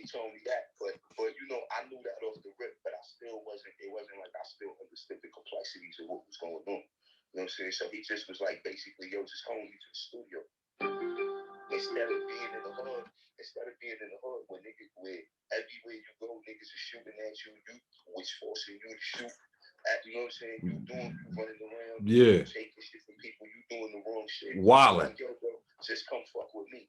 told me that, but you know, I knew that off the rip, but I still wasn't. It wasn't like I still understood the complexities of what was going on. You know what I'm saying? So he just was like, basically, yo, just come with me to the studio. Instead of being in the hood, where niggas, where everywhere you go, niggas are shooting at you, which forcing you to shoot. You know what I'm saying? You running around, taking shit from people, you doing the wrong shit. Wildin'. Like, yo, bro, just come fuck with me.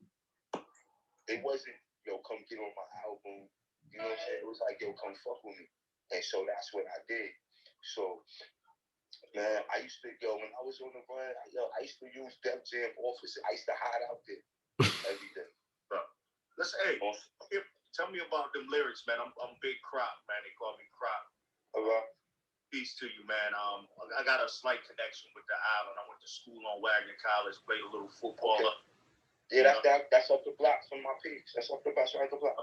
It wasn't, yo, come get on my album. You know what I'm saying? It was like, yo, come fuck with me. And so that's what I did. So, man, I used to, when I was on the run, I used to use Def Jam office. I used to hide out there every day. Bro, tell me about them lyrics, man. I'm Big Crop, man. They call me Crop. Peace to you, man. I got a slight connection with the island. I went to school on Wagner College, played a little football. Okay. Yeah, that's up the block from my peaks. That's up the block, right up the block.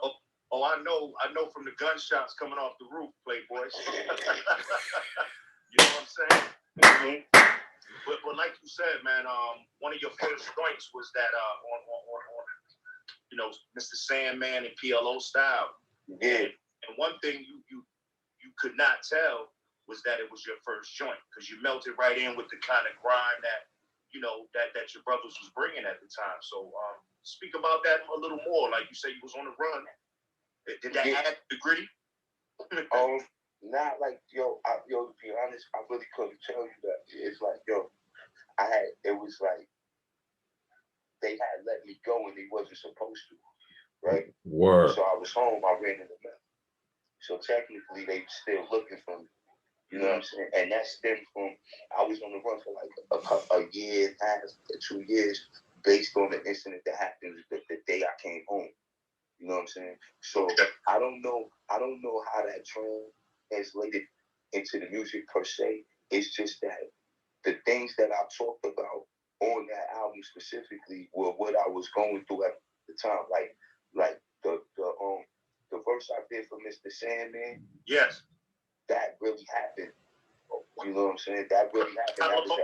Oh, I know from the gunshots coming off the roof, Playboys. You know what I'm saying? Mm-hmm. But like you said, man, one of your first joints was that on you know, Mr. Sandman and PLO style. Yeah. And one thing you could not tell was that it was your first joint, because you melted right in with the kind of grime that, you know, that your brothers was bringing at the time. So speak about that a little more. Like you said, you was on the run. Did that add the gritty? Not like, to be honest, I really couldn't tell you that. It's like, it was like, they had let me go and they wasn't supposed to, right? Word. So I was home, I ran in the mail. So technically, they were still looking for me. You know what I'm saying? And that stemmed from, I was on the run for like a year and a half, 2 years, based on the incident that happened the day I came home. You know what I'm saying? So I don't know how that translated into the music per se. It's just that the things that I talked about on that album specifically were what I was going through at the time. Like the verse I did for Mr. Sandman. Yes. That really happened. You know what I'm saying? That really happened.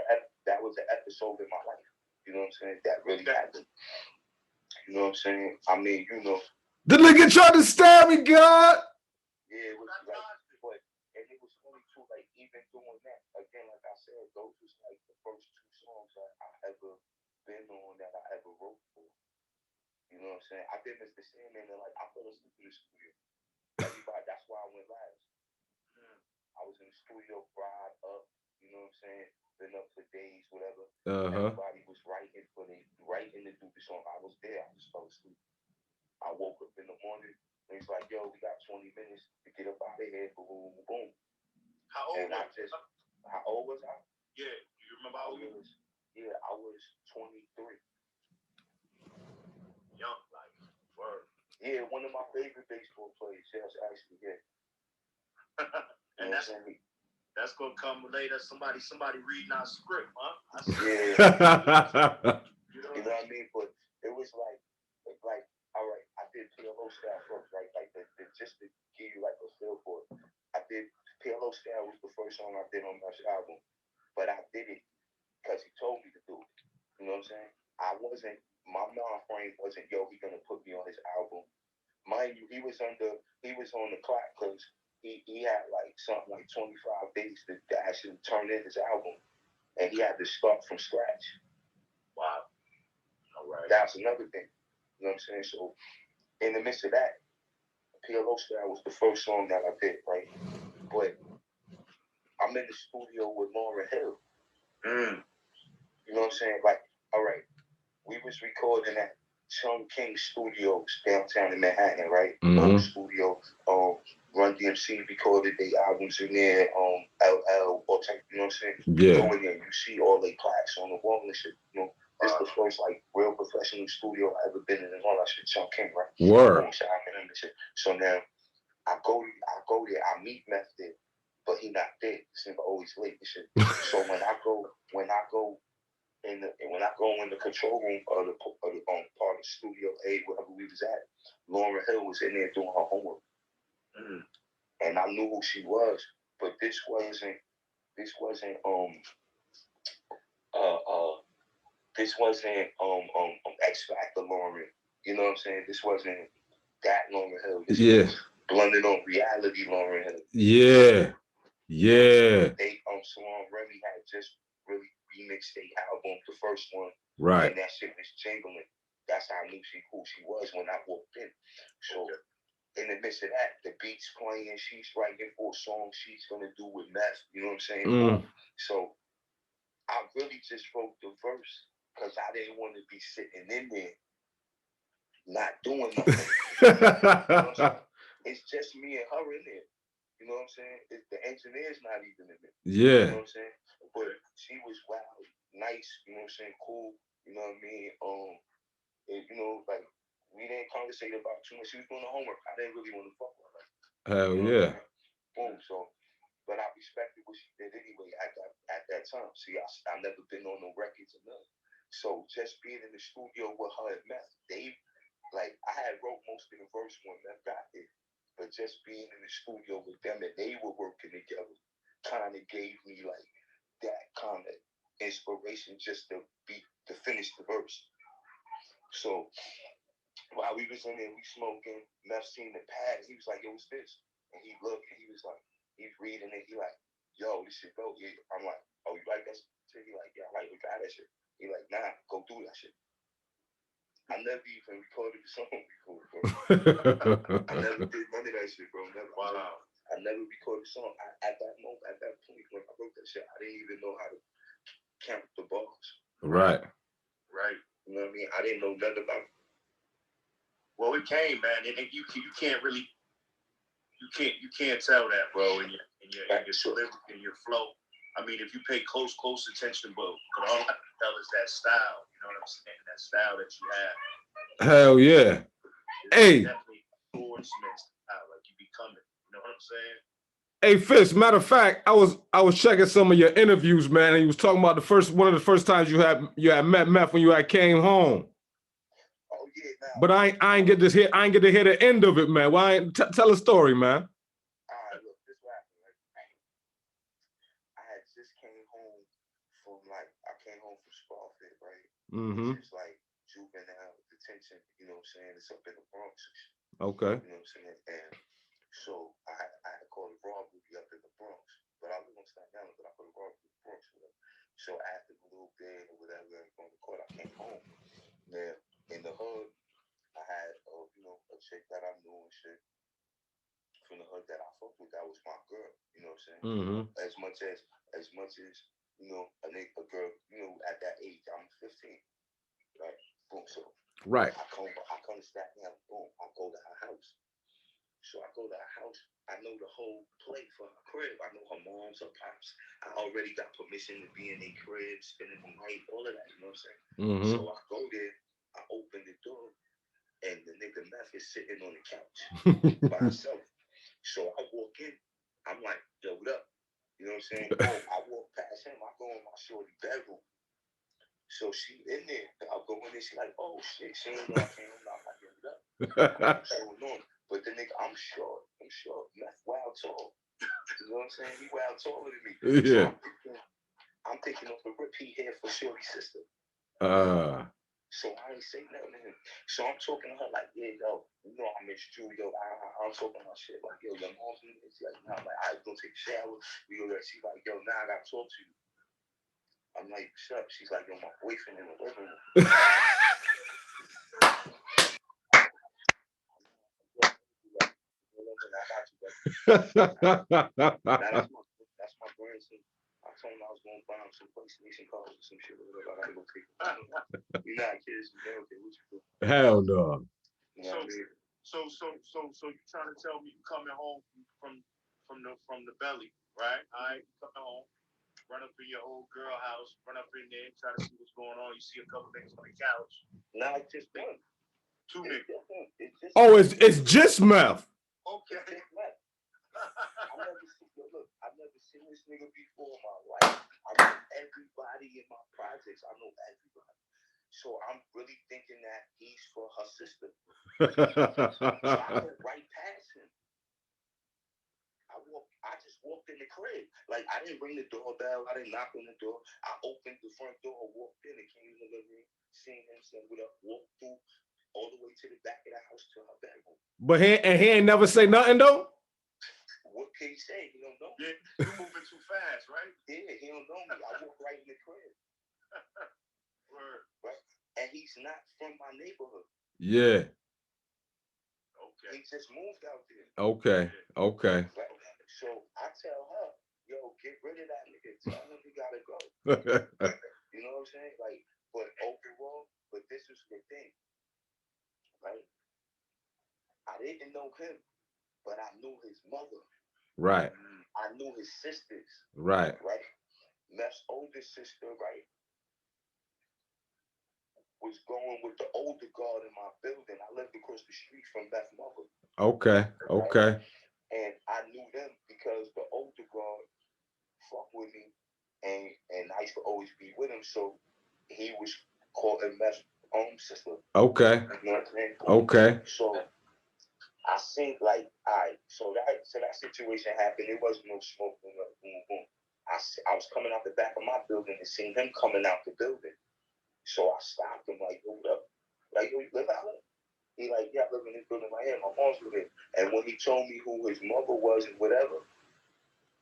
That was an episode in my life. You know what I'm saying? That really happened. You know what I'm saying? I mean, you know. The nigga tried to stab me, God. Yeah, it was like, and it was funny too, like even doing that. Again, like I said, those was like the first 2 songs that I ever been on that I ever wrote for. You know what I'm saying? I did Mr. Sandman and like I fell asleep in the studio. Everybody, that's why I went live. I was in the studio, fried up, you know what I'm saying? Been up for days, whatever. Everybody was writing to do the song. I was there, I just fell asleep. I woke up in the morning, and he's like, yo, we got 20 minutes to get up out of here, boom, boom, boom. How old was I? Yeah, do you remember how old you was? Yeah, I was 23. Young, like, word. Yeah, one of my favorite baseball players, yes, actually, yeah. And that's gonna come later. Somebody reading our script, huh? Yeah. You know what I mean? But it was like, all right, I did PLO style first, right? Like just to give you like a feel for it. I did PLO style was the first song I did on my album, but I did it because he told me to do it. You know what I'm saying? My mind frame wasn't, yo, he gonna put me on his album. Mind you, he was on the clock because he had like something like 25 days to actually turn in his album, and he had to start from scratch. Wow. All right. That's another thing. You know what I'm saying? So in the midst of that, PLO Style was the first song that I did, right? But I'm in the studio with Lauryn Hill. You know what I'm saying? Like, all right, we was recording at Chung King Studios downtown in Manhattan, right? Studio. Run DMC recorded their albums in there. LL, or type, you know what I'm saying? Yeah. Go in there, you see all their plaques on the wall and shit. You know, this is the first like real professional studio I ever been in and all that shit. Chung King, right? Word. So now I go there, I meet Meth there, but he not there. This nigga always late and shit. So when I go in the control room of the part of Studio A, wherever we was at, Lauryn Hill was in there doing her homework. And I knew who she was, but this wasn't X Factor Lauryn. You know what I'm saying? This wasn't that Lauryn Hill. Yeah. Blending on reality Lauryn Hill. Yeah. Yeah. They Salon Remy had just really remixed their album, the first one. Right. And that shit was jingling. That's how I knew who she was when I walked in. So in the midst of that, the beats playing, she's writing for a song she's gonna do with meth. You know what I'm saying? So I really just wrote the verse because I didn't want to be sitting in there not doing nothing. You know it's just me and her in there. You know what I'm saying? The engineer's not even in there. Yeah. You know what I'm saying? But she was wild, nice, you know what I'm saying, cool, you know what I mean? And, you know, like, we didn't conversate about too much. She was doing the homework. I didn't really want to fuck with her. Hell yeah. Boom. So, but I respected what she did anyway at that time. See, I never been on no records or nothing. So just being in the studio with her and Meth, like, I had wrote most of the verse when Meth got there. But just being in the studio with them and they were working together kind of gave me like that kind of inspiration just to finish the verse. So while we was in there, we smoking, Meth seen the pad, he was like, yo, what's this? And he looked and he was like, he's reading it, he like, yo, this shit go. I'm like, oh, you like that shit? He like, yeah, I like, we got that shit. He like, nah, go do that shit. I never even recorded the song before, bro. I never did none of that shit, bro. Never. Wow. I never recorded a song. At that moment, at that point when I wrote that shit, I didn't even know how to count the bars. Right. Right. You know what I mean? I didn't know nothing about it. Well, it came, man, and you can't really, you can't tell that, bro, in your delivery, in your flow. I mean, if you pay close attention, but all I can tell is that style. You know what I'm saying? That style that you have. Hell yeah. Hey. Definitely swordsman style, like you be coming. You know what I'm saying? Hey, Fisk, matter of fact, I was checking some of your interviews, man, and you was talking about one of the first times you had met Meth when you had came home. Oh yeah, now. But I ain't get to hear the end of it, man. Why? Tell a story, man. Look, this what happened. Like, I had just came home from I came home from Sparfit, right? Which is like juvenile detention. You know what I'm saying? It's up in the Bronx. Okay. You know what I'm saying? And so I had called a robbery up in the Bronx, but I was on Staten Island, but I put a robbery in the Bronx. So after the little bit or whatever, going to court, I came home. Now in the hood, I had a chick that I knew and shit from the hood that I fucked with. That was my girl. You know what I'm saying? As much as you know a girl, you know, at that age, I'm 15, right? Boom. So right. I come to Staten Island. Boom. I go to her house. So I go to her house. I know the whole play for her crib. I know her mom's, her pops. I already got permission to be in their crib, spending the night, all of that. You know what I'm saying? So I go there. I open the door, and the nigga Meth is sitting on the couch by himself. So I walk in. I'm like, yo, what up? You know what I'm saying? I walk past him. I go in my shorty bedroom. So she in there. I'll go in there. She like, oh shit. She ain't know I came home. I'm like, yo, what up? What's going on? But the nigga, I'm short. Meth wild tall. You know what I'm saying? He wild taller than me. Yeah. So I'm thinking of the rip he here for Shorty's sister. So I ain't say nothing to him. So I'm talking to her like, yeah, yo, you know I missed you, yo. I'm talking about shit like, yo, your mom's in this. Like, nah, I'm like, I go take a shower. We go there. She's like, yo, nah, I gotta talk to you. I'm like, shut up. She's like, yo, my boyfriend in the living room. That's my grandson. I told him I was gonna buy him some PlayStation cards or some shit or whatever. I gotta go take him. You're not kids, you know, okay, what you do? Hell no. You know what I mean? So you trying to tell me you coming home from the belly, right? All right, you coming home, run up in your old girl house, run up in there, try to see what's going on. You see a couple niggas on the couch. Nah, it's just one. Two niggas. It's just Meth. Okay. I've never seen this nigga before in my life. I know everybody in my projects. I know everybody. So I'm really thinking that he's for her sister. So I go right past him. I just walked in the crib. Like, I didn't ring the doorbell. I didn't knock on the door. I opened the front door, walked in, and came in the living room, seen him, said what up, walked through. all the way to the back of the house to her bedroom. But he ain't never say nothing though. What can he say? He don't know. Yeah, you're moving too fast, right? Yeah, he don't know me. I walk right in the crib. Word. Right? And he's not from my neighborhood. Yeah. Okay. He just moved out there. Okay. Okay. Right? So I tell her, yo, get rid of that nigga. Tell him he gotta go. You know what I'm saying? Like, but overall, but this is the thing, right? I didn't know him, but I knew his mother. Right. I knew his sisters. Right. Right? Meth's older sister, right, was going with the older guard in my building. I lived across the street from Meth's mother. Okay. Okay. And I knew them because the older guard fucked with me, and I used to always be with him. So he was courting Meth's own sister. Okay. You know what I'm saying? Okay. So I seen like, all right, so that situation happened. It wasn't no smoke, boom, boom, boom. I was coming out the back of my building and seen him coming out the building. So I stopped him like, yo, what up? Like, yo, you live out here? He like, yeah, I live in this building right here. My mom's with it. And when he told me who his mother was and whatever,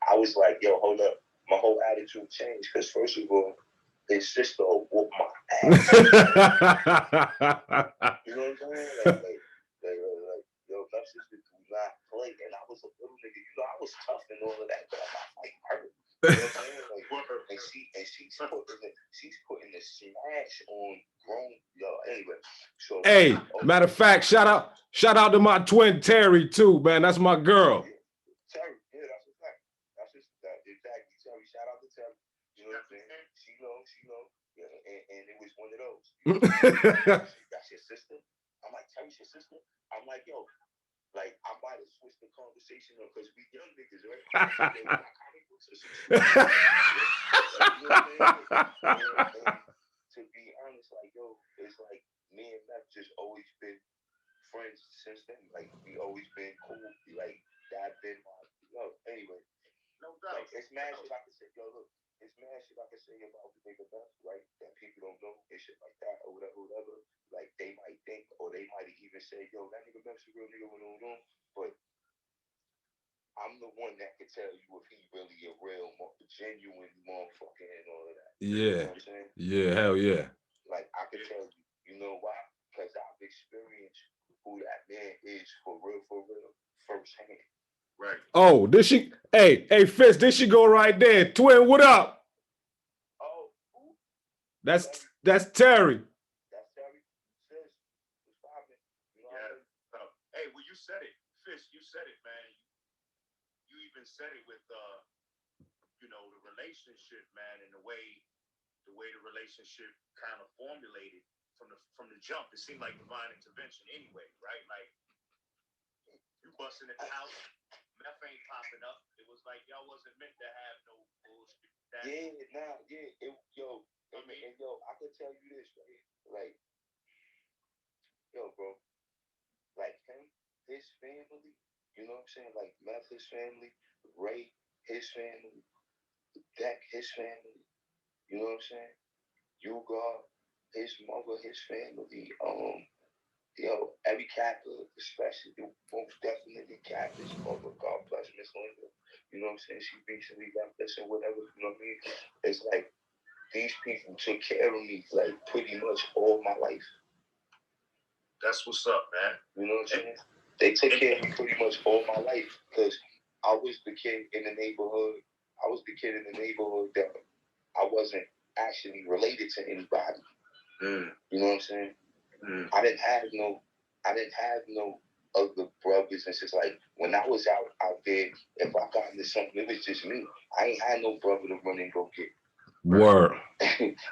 I was like, yo, hold up. My whole attitude changed because first of all, his sister whooped my ass. You know what I'm saying? Like, yo, my sister do not play. And I was a little nigga. You know, I was tough and all of that, but I'm not like her. You know what I'm saying? Like, she's putting the smash on grown, yo. Anyway, so hey, matter of fact, shout out to my twin Terry too, man. That's my girl. Yeah, Terry, yeah, that's a fact. That's just that exactly. Terry, shout out to Terry. You know what I'm saying? She knows. Yeah, and it was one of those. You know, that's your sister. I'm like, Terry's your sister. I'm like, yo. Like, I might have switched the conversation up because we young niggas, right? Like, yo, my comic books or some shit. Like, you know what I'm saying? And to be honest, like, yo, it's like me and Meth just always been friends since then. Like, we always been cool. Like, that been my, anyway. No doubt. Like, it's mad shit I can say, yo, look, it's mad shit I can say about the nigga Meth, right? That people don't know and shit like that or whatever. Like, they might think, or they might even say, yo, that nigga Meth's a real nigga, but I'm the one that can tell you if he really a real, genuine motherfucker and all of that. Yeah. You know what I'm saying? Yeah, hell yeah. Like, I can tell you, you know why? Because I've experienced who that man is for real, firsthand. Right. Oh, did she? Hey, Fisk, did she go right there? Twin, what up? Oh, who? That's Terry. That's Terry. Fisk. What's poppin'? You know yeah. Hey, well, you said it. Fisk, you said it, man. You even said it with, you know, the relationship, man, and the way the relationship kind of formulated from the jump. It seemed like divine intervention anyway, right? Like, you busting in the house, Meth ain't popping up. It was like y'all wasn't meant to have no bullshit. I can tell you this, right? Like, yo, bro, like him, his family, you know what I'm saying? Like Meth, his family, Ray, his family, Deck, his family, you know what I'm saying? Ugar, his mother, his family, every Kappa, especially most definitely Kappa's mother, God bless Miss Linda. You know what I'm saying? She recently left us and whatever, you know what I mean? It's like these people took care of me like pretty much all my life. That's what's up, man. You know what I'm saying? They took care of me pretty much all my life because I was the kid in the neighborhood. I was the kid in the neighborhood that I wasn't actually related to anybody. You know what I'm saying? I didn't have no other brothers and sisters. Like when I was out there, if I got into something, it was just me. I ain't had no brother to run and go get. Word.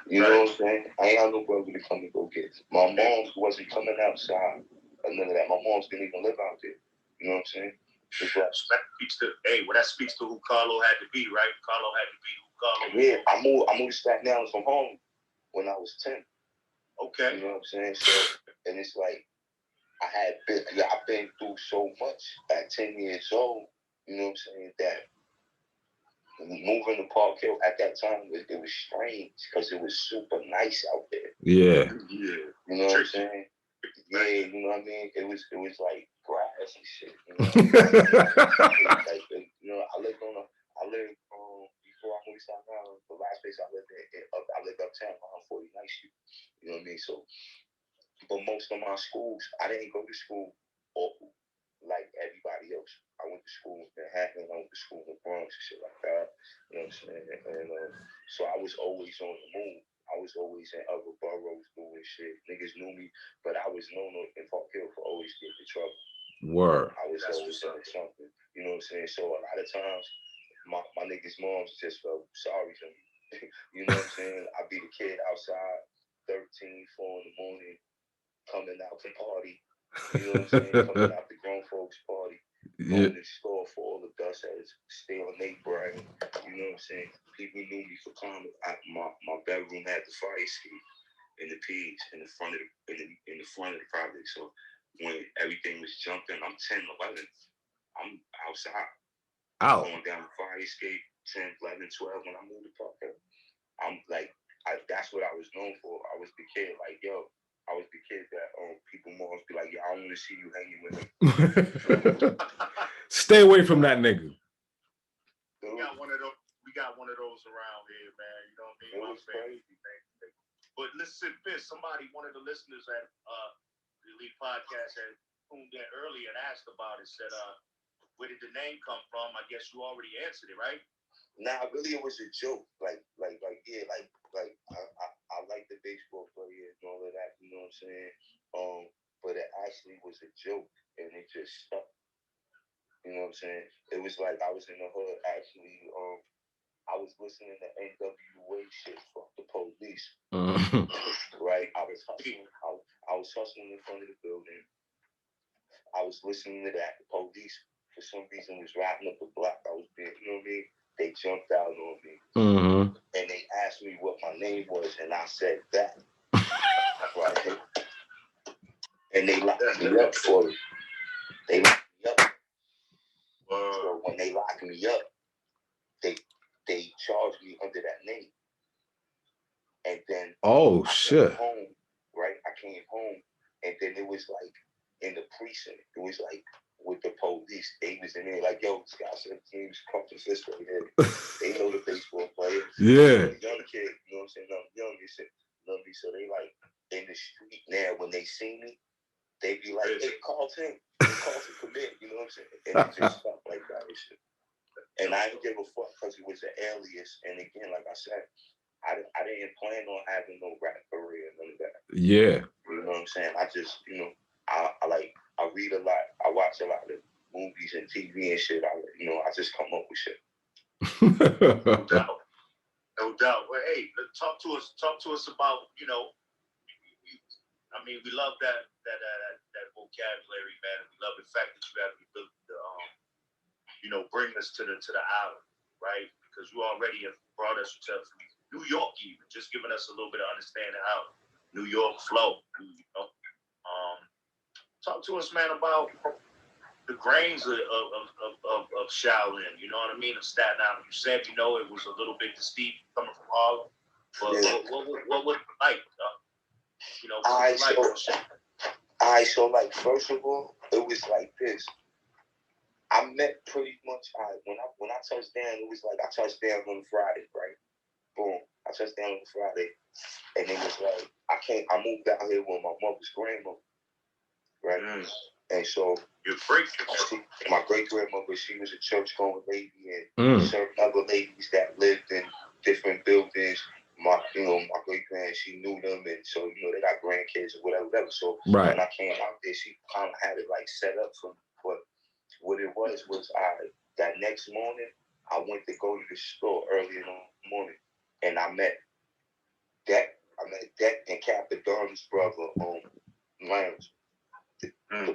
You know what I'm saying? I ain't had no brother to come and go get. My mom wasn't coming outside or none of that. My mom's didn't even live out there. You know what I'm saying? That speaks to who Carlo had to be, right? Carlo had to be who Carlo was. Yeah, I moved to Staten Island from home when I was 10. Okay. You know what I'm saying? So, and it's like, I've been through so much at 10 years old, you know what I'm saying, that moving to Park Hill at that time, it was strange because it was super nice out there. Yeah. You know what I'm saying? Yeah, you know what I mean? It was like grass and shit. You know, I lived before I moved to South Carolina. The last place I lived I lived uptown on 49th Street. You know what I mean? So, but most of my schools, I didn't go to school awful like everybody else. I went to school in Manhattan, I went to school in the Bronx and shit like that. You know what I'm saying? And so I was always on the move. I was always in other boroughs doing shit. Niggas knew me, but I was known in Park Hill for always getting in trouble. Word. I was always doing something. You know what I'm saying? So a lot of times, my niggas' moms just felt sorry for me. You know what I'm saying? I'd be the kid outside, 13, 4 in the morning, coming out to party. You know what I'm saying? Coming out the grown folks party. Going to the store for all the dust heads, stealing their brain. You know what I'm saying? People knew me for climbing. My bedroom had the fire escape in the pigs in the front of the project. So when everything was jumping, I'm 10, 11. I'm outside. Going down the fire escape, 10, 11, 12 when I moved to Park Hill. I'm like, that's what I was known for. I was the kid, like, yo, I was the kid that people moms be like, yo, I want to see you hanging with him. Stay away from that nigga. We got one of those around here, man. You know what I mean? My family. But listen, Fisk, one of the listeners at the Elite Podcast had tuned in earlier and asked about it, said, where did the name come from? I guess you already answered it, right? Nah, really, it was a joke. I like the baseball player and all of that. You know what I'm saying? But it actually was a joke, and it just stuck. You know what I'm saying? It was like I was in the hood. Actually, I was listening to NWA shit. Fuck the police. Right? I was hustling. I was hustling in front of the building. I was listening to that. The police, for some reason, was riding up the block. I was being, you know what I mean? They jumped out on me. And they asked me what my name was, and I said that. Right? And they locked me up for it. They locked me up. So when they locked me up, they charged me under that name. And then I came home, right? I came home, and then it was like in the precinct. It was like with the police. They was in there like, yo, this guy said his name's Captain Fisk right here. They know the baseball player. Yeah. Young kid, you know what I'm saying? I'm young, they said, love me. So they like in the street now, when they see me, they be like, hey, Carlton, come in, you know what I'm saying? And it just stuff like that and shit. And I didn't give a fuck because it was an alias. And again, like I said, I didn't plan on having no rap career, none of that. Yeah. You know what I'm saying? I just, I read a lot. I watch a lot of movies and TV and shit. I just come up with shit. No doubt. Well, hey, talk to us about, I mean, we love that vocabulary, man. We love the fact that you have the ability to, bring us to the island, right? Because you already have brought us to New York, even just giving us a little bit of understanding how New York flow. Talk to us, man, about the grains of Shaolin. You know what I mean? Of Staten Island. You said it was a little bit steep coming from Harlem, but what was it like? So like first of all, it was like this. I met pretty much when I touched down, it was like I touched down on Friday, right? Boom. I touched down on Friday, and it was like I moved out here with my mother's grandmother, right? And so my great grandmother, she was a church going lady, and certain other ladies that lived in different buildings. My great grand, she knew them, and so they got grandkids or whatever. So when I came out there, she kind of had it like set up for me. But what it was that next morning I went to go to the store early in the morning, and I met Deck and Captain Don's brother on Lounge, the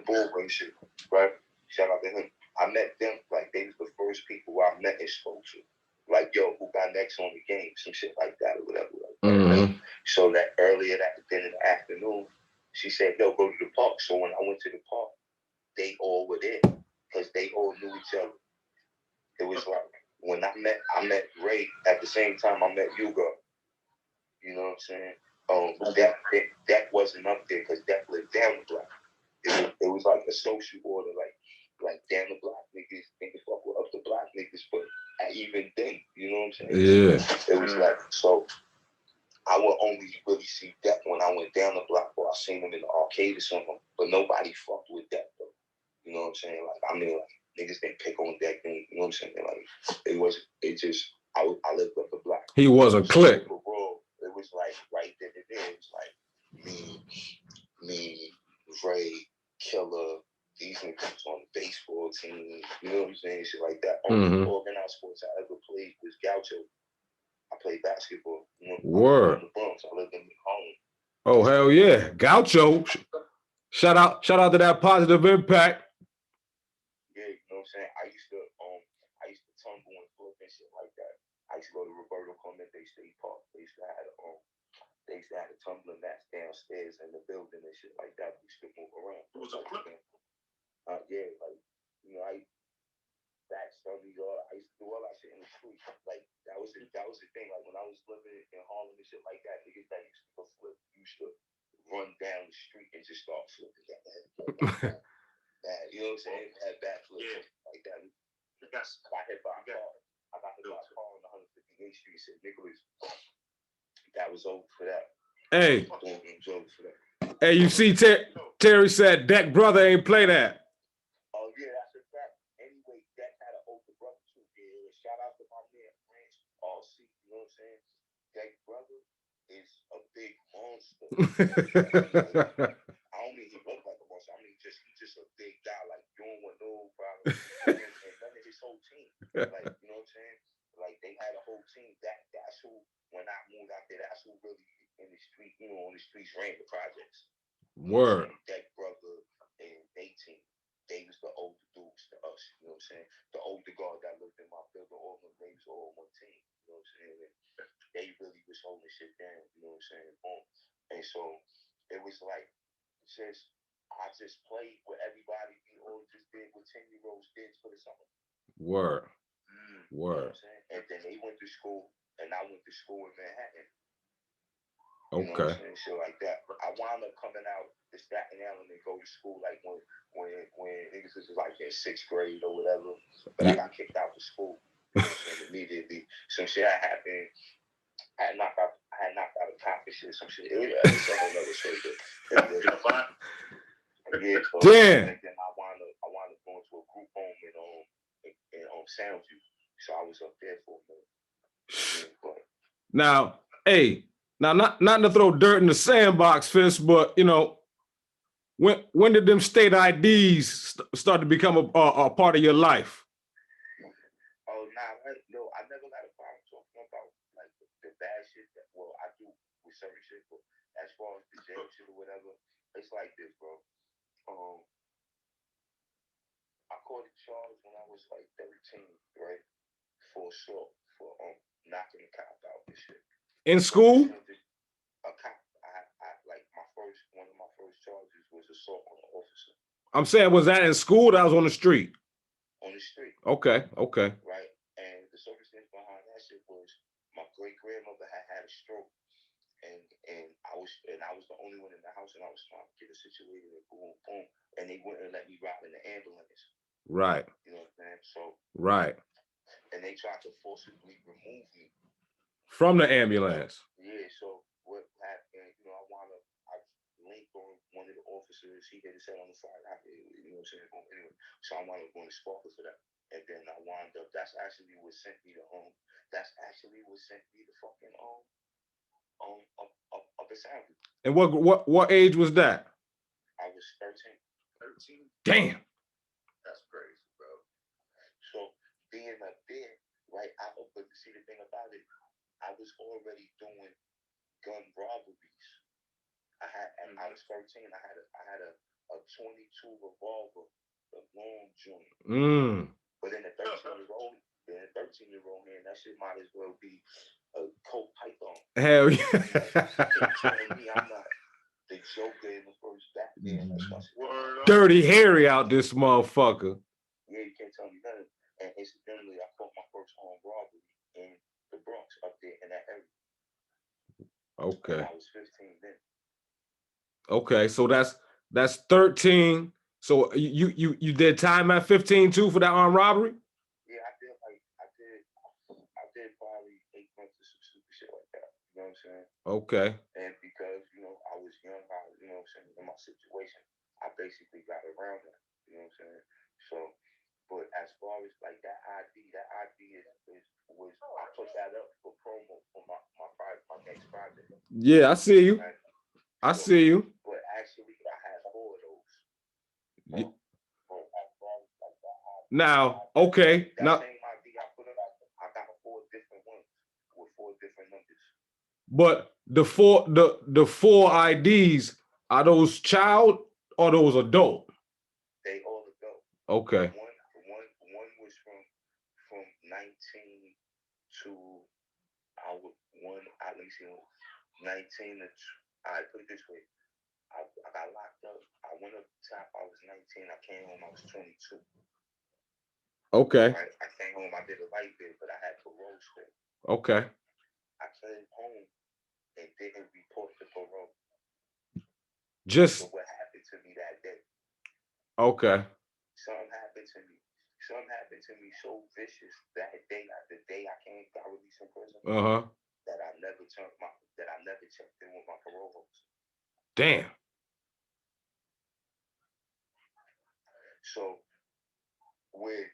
bull racer, right? Shout out to him. I met them like they was the first people I met and spoke to. Like, yo, who got next on the game? Some shit like that or whatever. So that earlier in the afternoon, she said, yo, go to the park. So when I went to the park, they all were there because they all knew each other. It was like when I met Ray at the same time I met Hugo. You know what I'm saying? that wasn't up there because that lived down the block. It was like a social order, like down the block niggas fuck with up the block niggas, but even then, you know what I'm saying? Yeah. It was like, so I would only really see Death when I went down the block, or I seen him in the arcade or something, but nobody fucked with Death though. You know what I'm saying? Like, I mean, like, niggas didn't pick on Death, you know what I'm saying? Like, it just, I lived up the block. He was a clique. It was like right then and there. It was like me, Ray, Killer, these niggas on the baseball team, you know what I'm saying? Shit like that. Only organized sports I ever played was Gaucho. I played basketball. You know, Word. I lived in the Bronx. I lived in home. Oh, hell yeah. Gaucho. Shout out to that positive impact. Yeah, you know what I'm saying? I used to tumble and flip and shit like that. I used to go to Roberto Clemente State Park. They used to have a tumbling match downstairs in the building and shit like that. We used to move around. It was a clip. Yeah, like, you know, I used to do all that shit in the street. Like, that was the thing. Like, when I was living in Harlem and shit like that, niggas that used to flip used to run down the street and just start flipping. You know what I'm saying? Had backflips like that. I got hit by a car. I got hit by a car on 158th Street. Said Nicholas, that was over for that. Hey. It was over for that. Hey, you see, Terry said Deck brother ain't play that. Oh yeah, that's a fact. Anyway, Deck had an older brother too. Yeah, shout out to my man French. You know what I'm saying? Deck brother is a big monster. I don't mean he looked like a monster. I mean he's just a big guy. Like, you don't want no problem. And none of his whole team. Like, you know what I'm saying? Like, they had a whole team. That's who, when I moved out there, that's who really in the street, you know, on the streets ran the projects. Word. Deck brother and they team. They was the older dudes to us, you know what I'm saying? The older guard that lived in my building, all of them, they was all on one team, you know what I'm saying? And they really was holding shit down, you know what I'm saying? Boom. And so it was like, I just played with everybody. We all just did what 10-year-olds did for the summer. Word. You know what I'm saying? And then they went to school, and I went to school in Manhattan. You know what I'm saying? Shit like that. I wound up coming out to Staten Island and go to school like when niggas was like in 6th grade or whatever. But I got kicked out of school. You know what I'm saying? Immediately. Some shit happened. I had knocked out a cop and shit. Some shit. It was a whole other story. Yeah. So, damn. and then I wound up going to a group home in Soundview. So I was up there for a minute. Now, hey. Now, not to throw dirt in the sandbox, Fisk, but, you know, when did them state IDs start to become a part of your life? Oh, no, I never had a problem talking about like the bad shit. I do with certain shit, but as far as the jail shit or whatever, it's like this, bro. I caught a charge when I was like 13, right? For assault, for knocking a cop out and shit. In school? A cop. Like one of my first charges was assault on an officer. I'm saying, was that in school or that was on the street? On the street. Okay. Right. And the circumstance behind that shit was my great grandmother had a stroke, and I was the only one in the house, and I was trying to get her situated and boom, and they wouldn't let me ride in the ambulance. Right. You know what I'm saying? So. Right. And they tried to forcibly remove me from the ambulance. Yeah. So what happened? You know, I linked on one of the officers. He hit his head on the fire. You know what I'm saying? Anyway, so I wound up going to Sparkle for that. And then I wound up, that's actually what sent me to fucking up at Soundview. And what age was that? I was 13. Damn. That's crazy, bro. So being up there, right? But see, the thing about it, I was already doing gun robberies. I was 13. I had a 22 revolver, a long joint. But in a 13-year-old hand, that shit might as well be a Colt python. Hell yeah. You can't tell me I'm not the Joker in the first Batman. Dirty Harry out this motherfucker. Yeah, you can't tell me nothing. And incidentally, I caught my first armed robbery in the Bronx up there in that area. Okay. I was 15 then. Okay, so that's 13. So you did time at 15 too for that armed robbery? Yeah, I did probably 8 months or some stupid shit like that. You know what I'm saying? Okay. And because, I was young, you know what I'm saying, in my situation, I basically got around that. You know what I'm saying? So, but as far as like that ID was I put that up for promo for my next project. Yeah, I see you. Right? I So, see you. but actually, I had 4 of those. Now, okay. That Now, same ID I put up, I got 4 different ones with 4 different numbers. but the four IDs, are those child or those adult? They all adult. Okay. One was from 19 to let me see, 19 to. I put it this way. I got locked up. I went up top. I was 19. I came home. I was 22. Okay. Right? I came home. I did a light bid, but I had parole still. Okay. I came home and didn't report the parole. Just. So what happened to me that day? Okay. Something happened to me. Something happened to me so vicious that day, the day I got released from prison, that I never checked in with my parole officer. Damn. So when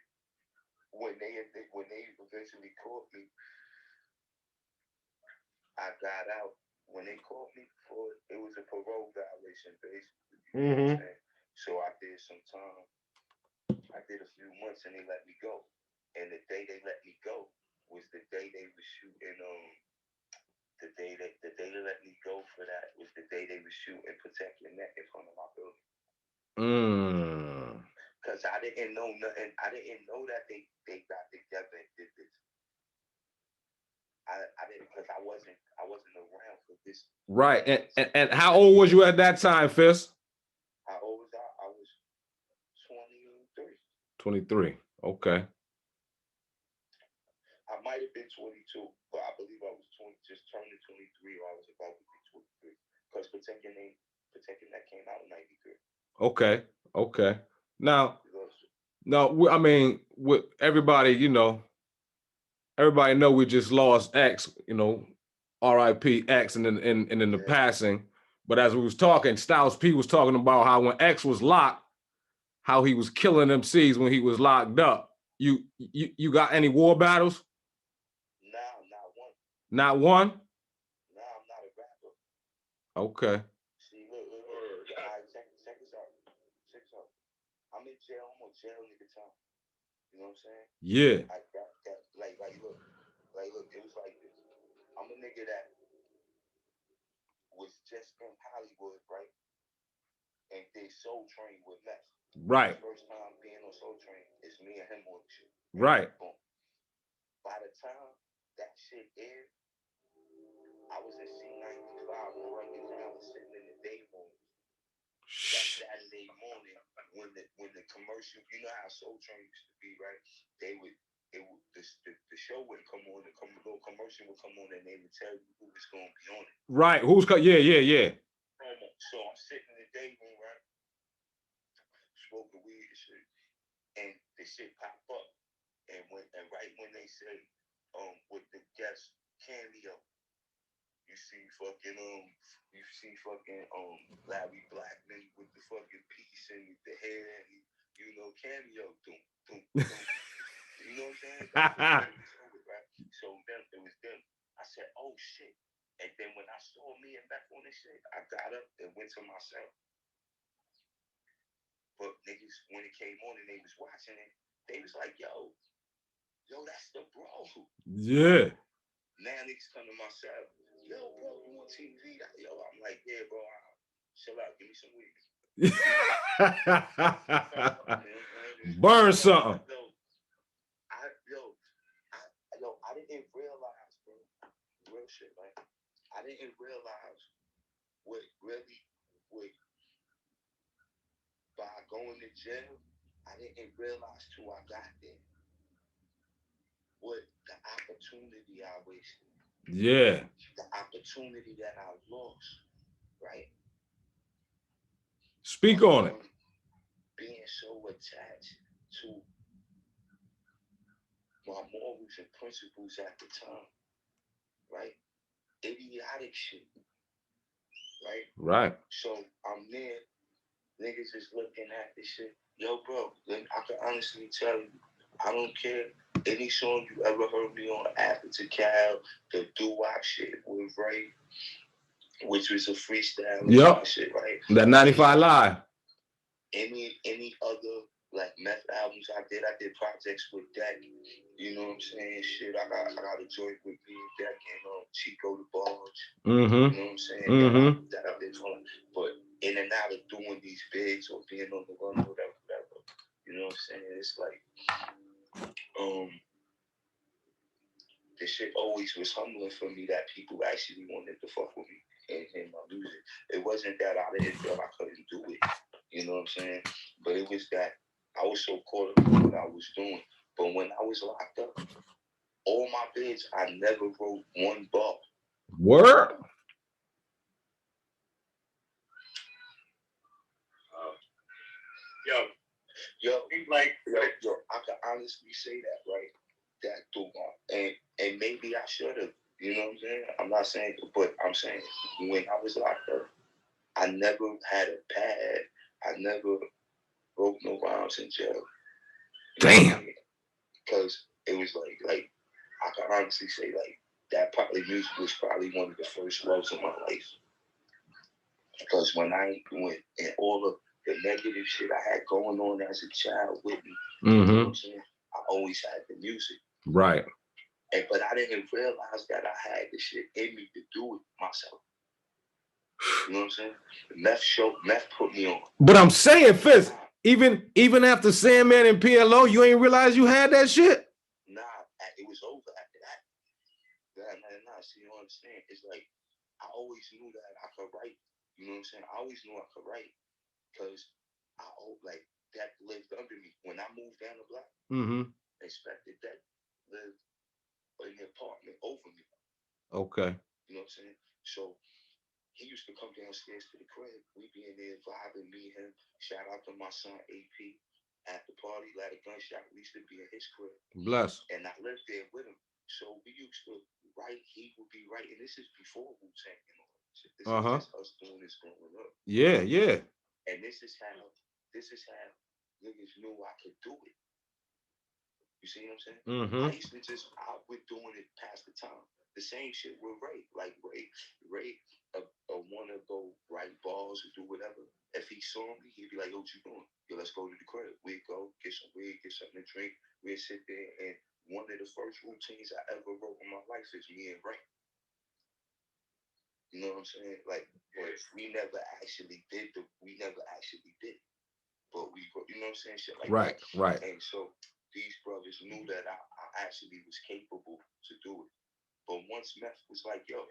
they eventually caught me, I got out. When they caught me for it was a parole violation, basically. You know what I'm saying? So I did some time. I did a few months and they let me go. And the day they let me go was the day they were shooting. The day they let me go for that was the day they were shooting Protect Your Neck in front of my building. Because I didn't know nothing. I didn't know that they got together and did this. I didn't, because I wasn't around for this. Right. And how old was you at that time, Fisk? How old was I? I was 23. 23. Okay. I might have been 22, but I believe I was just turning 23, or I was about to be 23. Because Protecting That came out in 93. Okay. Okay. Now, I mean, with everybody, everybody know we just lost X, R.I.P. X, and in the passing. But as we was talking, Styles P was talking about how when X was locked, how he was killing MCs when he was locked up. You got any war battles? No, not one. Not one? No, I'm not a rapper. Okay. See, look. All right, check this out. I'm in jail. I'm on jail nigga time. You know what I'm saying? Yeah. Look, it was like this. I'm a nigga that was just in Hollywood, right? And did Soul Train with Meth. Right. First time being on Soul Train is me and him on the shit. Right. Boom. By the time that shit aired, I was in C95 on Rikers Island sitting in the day room. That Saturday morning when the commercial, you know how Soul Train used to be, right? The show would come on, the commercial would come on, and they would tell you who was going to be on it. Right. Yeah. So I'm sitting in the day room, right? Smoking weed and shit. And the shit pop up. And right when they say, with the guest cameo, you see fucking Larry Blackman with the fucking piece and the hair and cameo. Doom, doom, doom. You know what I'm saying? Right? So then it was them. I said, oh shit. And then when I saw me and Beth on this shit, I got up and went to my cell. But niggas, when it came on and they was watching it, they was like, yo, that's the bro. Yeah. Now niggas come to my cell. Yo, bro, you on TV? Yo, I'm like, yeah, bro, chill out. Give me some weed. Burn something. I didn't realize, bro. Real shit, man. I didn't realize what by going to jail, I didn't realize till I got there what the opportunity I wasted. Yeah. The opportunity that I lost, right? Speak on it. Being so attached to my morals and principles at the time, right? Idiotic shit, right? Right. So I'm there, niggas is looking at this shit. Yo, bro, I can honestly tell you, I don't care any song you ever heard me on after to Cal, the doo-wop shit with Ray, which was a freestyle Yep. shit, right? That 95 Live. Any other like meth albums I did projects with Deck, you know what I'm saying? Shit, I got a joint with me, Deck and Chico the Barge. Mm-hmm. You know what I'm saying? Mm-hmm. That I've been doing. But in and out of doing these bigs or being on the run or whatever. You know what I'm saying? It's like this shit always was humbling for me that people actually wanted to fuck with me and my music. It wasn't that I didn't feel I couldn't do it. You know what I'm saying? But it was that I was so caught up in what I was doing. But when I was locked up, all my bids, I never wrote one bar. Word? Yo, I can honestly say that, right? That through and maybe I should have. You know what I'm saying? I'm not saying, but I'm saying when I was locked up, I never had a pad. I never wrote no rhymes in jail. Damn. Because it was like I can honestly say that probably music was probably one of the first loves of my life. Because when I went and all of the negative shit I had going on as a child with me, you know what I'm saying? I always had the music. Right. But I didn't realize that I had the shit in me to do it myself. You know what I'm saying? Meth put me on. But I'm saying, Fisk, even after Sandman and PLO, you ain't realize you had that shit? Nah, it was over after that. Nah, see, you know what I'm saying? It's like, I always knew that I could write. You know what I'm saying? I always knew I could write. Because like that lived under me. When I moved down the block, expected that lived in the apartment over me. Okay. You know what I'm saying? So he used to come downstairs to the crib. We be in there vibing, me and him. Shout out to my son AP. At the party, like a gunshot, we used to be in his crib. Bless. And I lived there with him. So we used to write, he would be writing. This is before Wu-Tang and all that shit. This is just us doing this growing up. Yeah, yeah. And this is how niggas knew I could do it. You see what I'm saying? I used to just out with doing it past the time. The same shit with Ray. Like Ray wanna go write balls or do whatever. If he saw me, he'd be like, "Yo, what you doing? Yo, let's go to the crib." We'd go get some weed, get something to drink. We'd sit there, and one of the first routines I ever wrote in my life is me and Ray. You know what I'm saying? Like, but we never actually did. But we, you know what I'm saying? Shit like right, that. Right. And so these brothers knew that I actually was capable to do it. But once Meth was like, yo,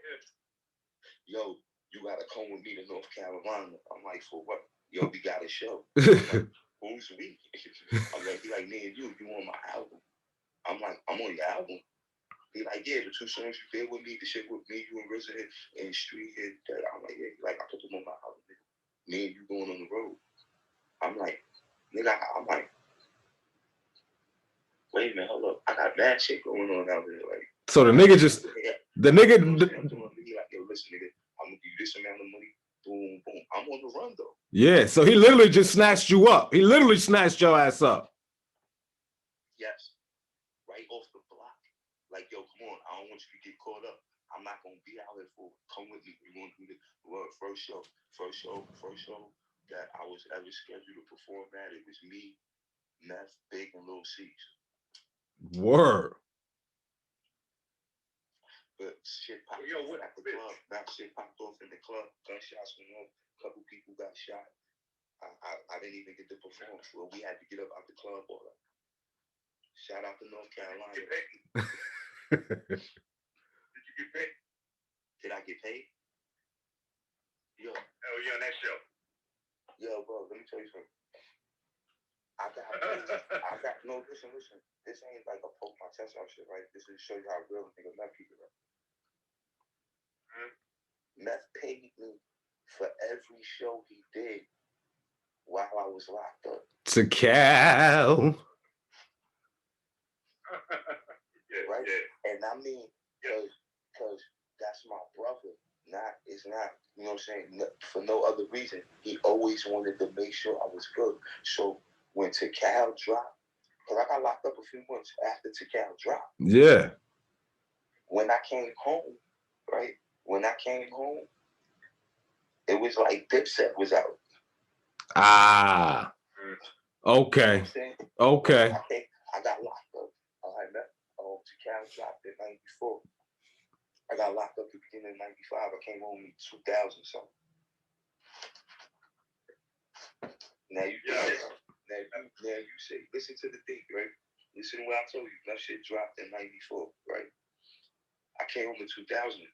you gotta come with me to North Carolina. I'm like, for what? Yo, we got a show. Like, who's we? I'm like, he like, me and you on my album. I'm like, I'm on your album. He like, yeah, the two songs you did with me, the shit with me, you and RZA and Street Hit. I'm like, yeah, like I put them on my album. Me and you going on the road. I'm like, nigga, wait a minute, hold up. I got bad shit going on out there. Like, so the nigga just, the nigga. I'm like, yo, listen, nigga, I'm gonna give you this amount of money. Boom, boom. I'm on the run though. Yeah, so he literally just snatched you up. He literally snatched your ass up. Yes, right off the block. Like, yo, come on, I don't want you to get caught up. I'm not gonna be out here for. Come with me. We're gonna do the first show that I was ever scheduled to perform at. It was me, Meth, Big, and Lil C's. Word. But shit popped off at the club. That shit popped off in the club. Gunshots went off. A couple people got shot. I didn't even get to perform. Well, we had to get up out the club. All that. Shout out to North Carolina. Did you get paid? Did I get paid? Yo. Oh, yeah, on that show. Yo, bro, let me tell you something. I got no, listen. This ain't like a poke my chest out shit, right? This is to show you how real nigga left people are. Meth paid me for every show he did while I was locked up. To Cal. Right? Yeah. And I mean, because that's my brother. It's not, you know what I'm saying, for no other reason. He always wanted to make sure I was good. So when Cal dropped, because I got locked up a few months after Cal dropped. Yeah. When I came home, right? When I came home, it was like Dipset was out. Ah. Okay. You know okay. I got locked up. Cal dropped in 94. I got locked up at the beginning of 95. I came home in 2000 something. Now you say, listen to the date, right? Listen to what I told you. That shit dropped in 94, right? I came home in 2000.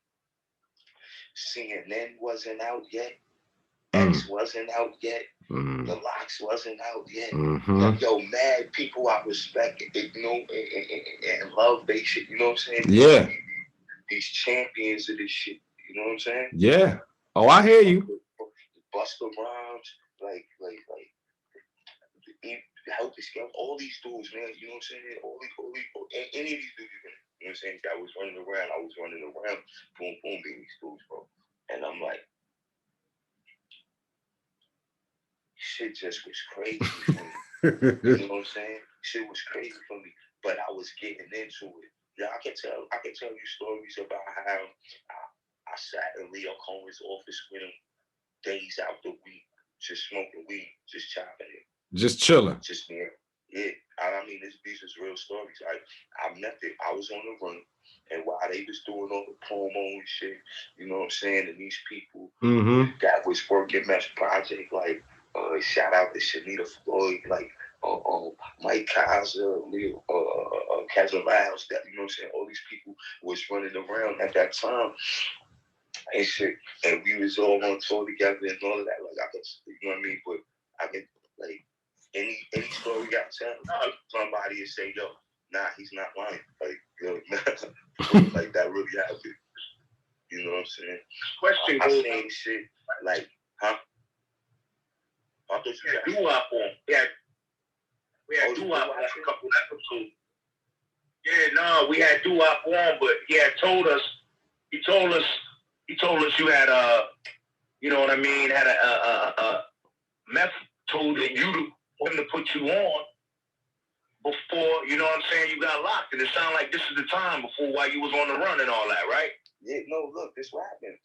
CNN wasn't out yet. X wasn't out yet. The Locks wasn't out yet. Yo, mad people I respect, you know, and love they shit. You know what I'm saying? Yeah. These champions of this shit. You know what I'm saying? Yeah. Oh, I hear you. Busta Rhymes, like Healthy Scale, all these dudes, man. You know what I'm saying? All these, any of these dudes, you know what I'm saying? I was running around, boom, boom, being these dudes, bro. And I'm like, shit just was crazy for me. You know what I'm saying? Shit was crazy for me, but I was getting into it. Yeah, I can tell you stories about how I sat in Leo Cohen's office with him days out the week, just smoking weed, just chopping it. Just chilling. Just me. Yeah. I mean, these is real stories. I met it. I was on the run, and while they was doing all the promo and shit, you know what I'm saying? And these people that was working Mesh Project, like, shout out to Shanita Floyd, like, Mike Kaiser, Leo, Kevin Miles, that, you know what I'm saying? All these people was running around at that time and shit, and we was all on tour together and all of that. Like, I could, you know what I mean? But I can, like, any story I tell, somebody will say, yo, nah, he's not lying. Like, yo, like that really happened. You know what I'm saying? Question I seen shit like, huh? I thought you had doo-wop on. We had doo-wop on a couple episodes. Yeah, no, we had doo-wop on, but he told us you had you know what I mean, had a meth told him to put you on before, you know what I'm saying, you got locked. And it sounded like this is the time before while you was on the run and all that, right? Yeah, no, look, this what happened.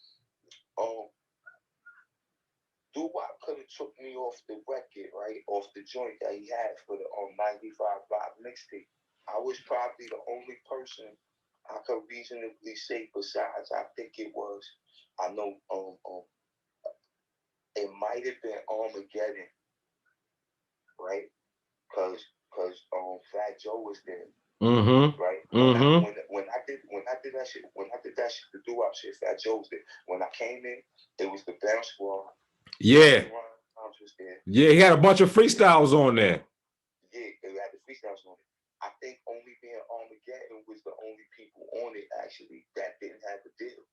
Doo-wop could have took me off the record, right? Off the joint that he had for the 95 Vibe mixtape. I was probably the only person I could reasonably say besides, I think it was, I know, it might have been Armageddon, right? Cause Fat Joe was there, right? When I did that shit, the doo-wop shit, Fat Joe was there. When I came in, it was the Bounce Squad. Yeah. Was there. Yeah, he had a bunch of freestyles on there. Yeah, they had the freestyles on it. I think only being Armageddon was the only people on it actually that didn't have a deal.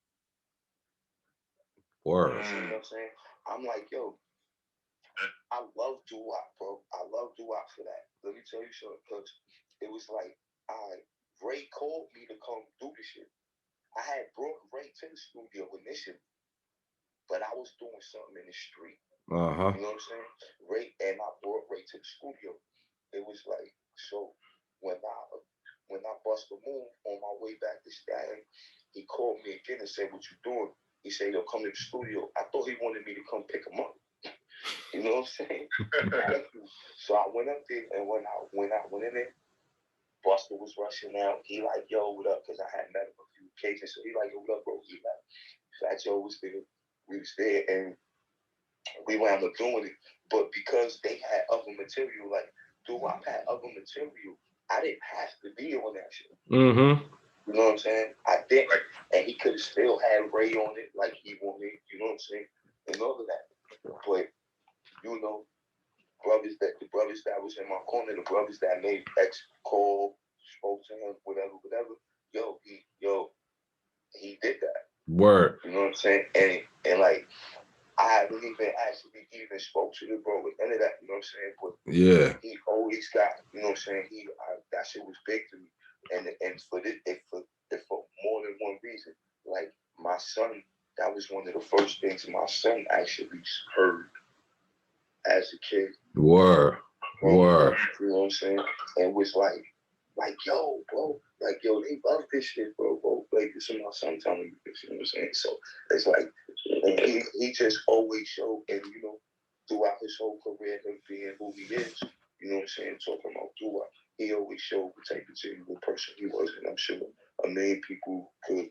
Word. You know what I'm saying? I'm like, yo, I love doo-wop, bro. I love doo-wop for that. Let me tell you something, because it was like, Ray called me to come do the shit. I had brought Ray to the studio initially, but I was doing something in the street. You know what I'm saying? I brought Ray to the studio. It was like, so when I bust a move on my way back to Staten, he called me again and said, what you doing? He said, yo, come to the studio. I thought he wanted me to come pick him up. You know what I'm saying? So I went up there, and when I went in there, Buster was rushing out. He like, yo, what up? Because I had met him a few occasions. So he like, yo, what up, bro? He like, Fat Joe was there. We was there, and we wound up doing it. But because they had other material, like, doo-wop had other material, I didn't have to be on that shit. You know what I'm saying? I didn't. And he could have still had Ray on it like he wanted, you know what I'm saying? And all of that. But, you know, the brothers that was in my corner, the brothers that made X call, spoke to him, whatever, he did that. Word. You know what I'm saying? And like, I haven't even actually even spoke to the bro with any of that, you know what I'm saying? But yeah, he always got, you know what I'm saying? That shit was big to me. And for this, for more than one reason. Like my son, that was one of the first things my son actually heard as a kid. word. You know what I'm saying? And was like, yo, bro, like, yo, they love this shit, bro. Like, this is my son telling me this, you know what I'm saying? So it's like, he just always showed, and, you know, throughout his whole career, him being who he is, you know what I'm saying? Talking about throughout, he always showed the type of genuine person he was, and I'm sure a million people could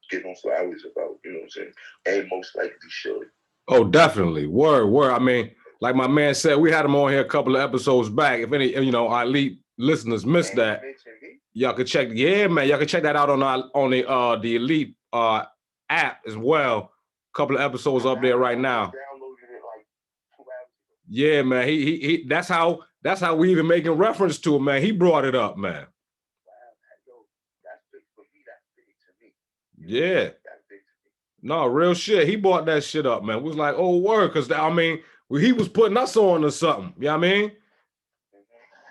give him flowers about, you know what I'm saying? And most likely should. Oh, definitely. Word. I mean, like my man said, we had him on here a couple of episodes back. If any, you know, our elite listeners missed that, y'all could check. Yeah, man, y'all can check that out on the elite app as well. A couple of episodes up there right now. Yeah, man. He that's how we even making reference to it, man. He brought it up, man. Yeah. No, real shit. He brought that shit up, man. We was like, oh, word, because I mean, he was putting us on to something. You know what I mean?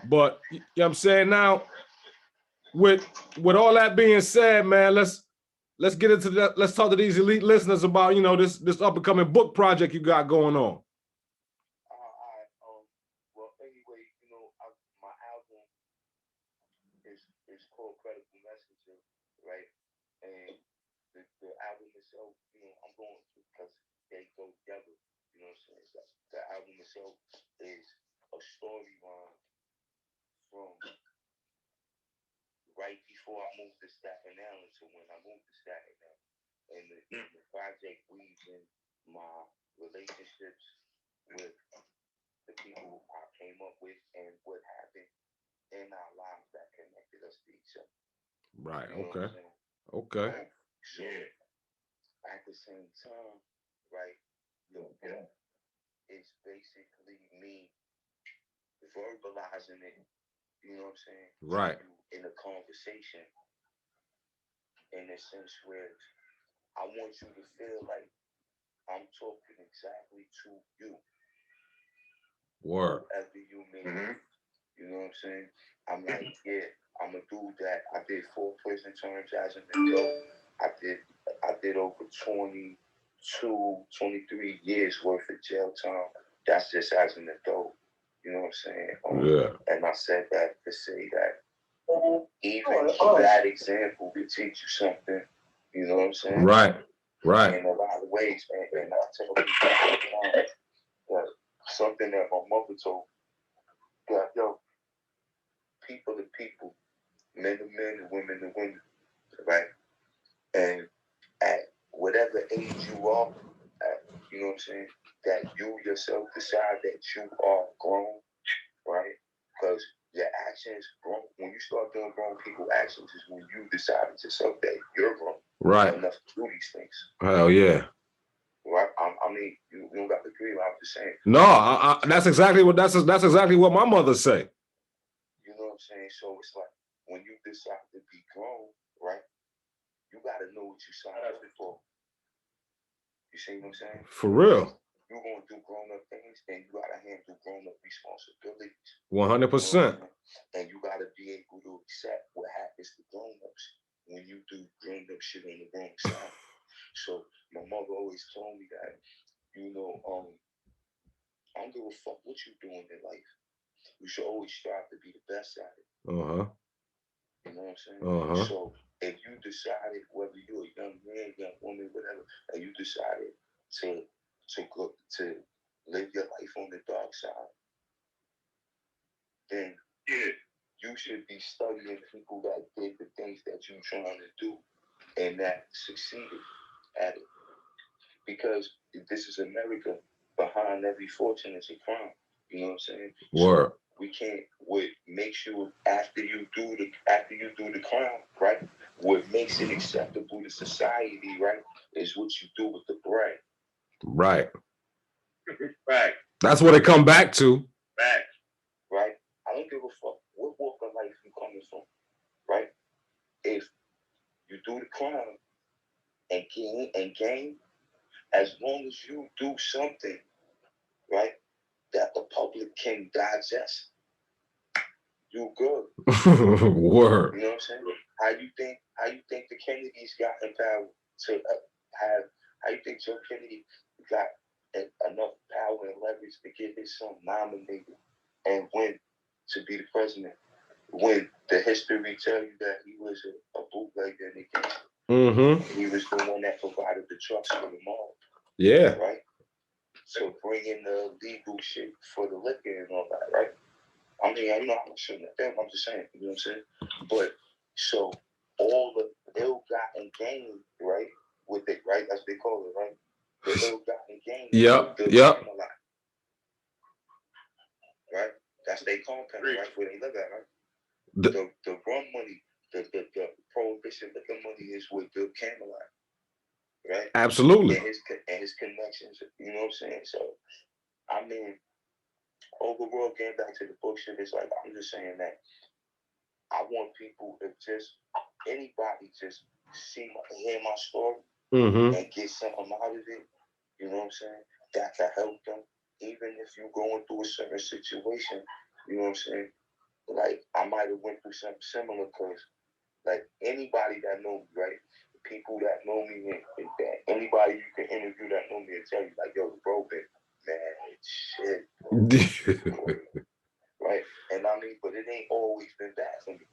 But you know what I'm saying? Now, with all that being said, man, let's get into that. Let's talk to these elite listeners about, you know, this up and coming book project you got going on. Well, anyway, you know, my album is called Credible Messenger, right? And the album itself, you know, I'm going to, because they go together. You know what I'm saying? The album itself is a storyline from right before I moved to Staten Island to when I moved to Staten Island. And the project weaves in my relationships with the people I came up with and what happened in our lives that connected us to each other. Right. You know Okay. So at the same time, right, the book is basically me verbalizing it, you know what I'm saying? Right. In a conversation, in a sense where I want you to feel like I'm talking exactly to you. Word. Whoever you may be. You know what I'm saying? I'm like, yeah, I'm a dude that I did 4 prison terms as an adult. I did over 22, 23 years worth of jail time. That's just as an adult. You know what I'm saying? Yeah. And I said that to say that even that example could teach you something. You know what I'm saying? Right. In a lot of ways. And I tell people all the time that something that my mother told me, that, yo, people to people, men to men, and women to women, right? And at whatever age you are, you know what I'm saying, that you yourself decide that you are grown, right? Because your actions, when you start doing grown people actions, is when you decide to yourself that you're grown. Right. Enough to do these things. Hell yeah. Right? I mean, you don't got to agree. I'm just saying. No, that's exactly what my mother say. You know what I'm saying? So it's like when you decide to be grown, right? You got to know what you signed up for. You see what I'm saying? For real. You're going to do grown-up things, and you got to handle grown-up responsibilities. 100%. And you got to be able to accept what happens to grown-ups when you do grown-up shit on the wrong side. So my mother always told me that, you know, I don't give a fuck what you're doing in life. You should always strive to be the best at it. Uh-huh. You know what I'm saying? Uh-huh. So if you decided, whether you're a young man, young woman, whatever, and you decided to live your life on the dark side, then you should be studying people that did the things that you're trying to do and that succeeded at it. Because this is America. Behind every fortune is a crime. You know what I'm saying? Word. So we can't. What makes you after you do the crime, right? What makes it acceptable to society, right, is what you do with the bread. Right. Right. That's what it come back to. Right. I don't give a fuck what walk of life you coming from, right? If you do the crime and gain, as long as you do something, right, that the public can digest, you good. Word. You know what I'm saying? How you think the Kennedys got empowered to have? How you think Joe Kennedy got enough power and leverage to get his son nominated and win to be the president? When the history tell you that he was a bootlegger in the game, he was the one that provided the trucks for the mob. Yeah. Right. So bring in the legal shit for the liquor and all that, right? I mean, I'm not shooting at them. I'm just saying, you know what I'm saying? But so all the ill-gotten gain, right, with it, right, as they call it, right, the ill-gotten gain. Yep. Right, that's their compound, right, where they live at, right. The rum money, the prohibition liquor money is with Bill Camelot, right? Absolutely. And his connections, you know what I'm saying? So, I mean, overall, getting back to the book shit, it's like, I'm just saying that I want people, if just anybody just hear my story and get something out of it, you know what I'm saying? That can help them, even if you're going through a certain situation, you know what I'm saying? Like, I might have went through something similar, because, like, anybody that know me, right? People that know me, and that anybody you can interview that know me and tell you, like, yo, bro, man, shit. Right? And I mean, but it ain't always been bad for me.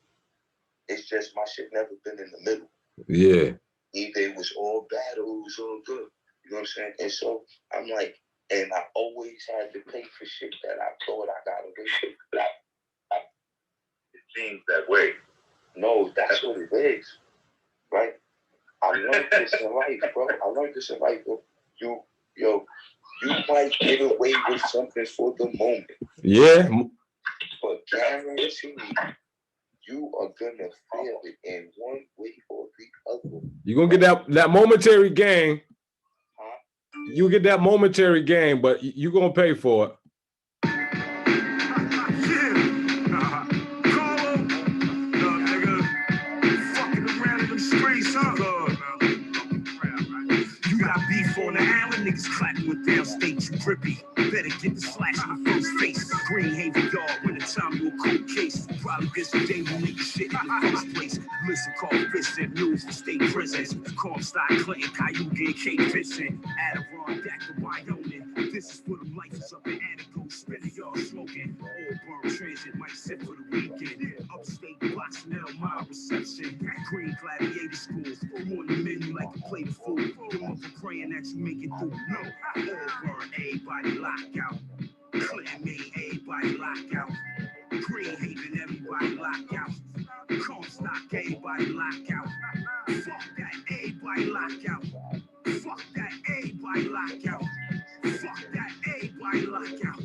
It's just my shit never been in the middle. Yeah. Either it was all bad or it was all good. You know what I'm saying? And so I'm like, and I always had to pay for shit that I thought I got away with. It seems that way. No, that's what it is. Right? I learned this in life, bro. You might get away with something for the moment. Yeah. But guarantee you are gonna feel it in one way or the other. You're gonna get that momentary gain. Huh? You get that momentary gain, but you're gonna pay for it. On the island, niggas clapping with downstate, you grippy. Better get the slash in the first face. Greenhaven Yard, when the time you a cold case. Probably been some day when niggas shit in the first place. Listen, call Fisk and news for state prisons. Call Stock Clinton, Cayuga, and Kate Vincent. Adirondack to Wyoming. This is for the lifers up in Attico. Spinning y'all smoking. Auburn Transit might sit for the weekend. Upstate blocks and Elmira reception. Green Gladiator schools. You on the menu like a plate of food. Your mother praying that you make it through. No, Auburn, everybody lock out. Clinton, Maine, everybody lock out. Greenhaven, everybody lock out. Comstock, everybody lock out. Fuck that, everybody lock out. Fuck that, everybody lock out. Fuck that, everybody lock out.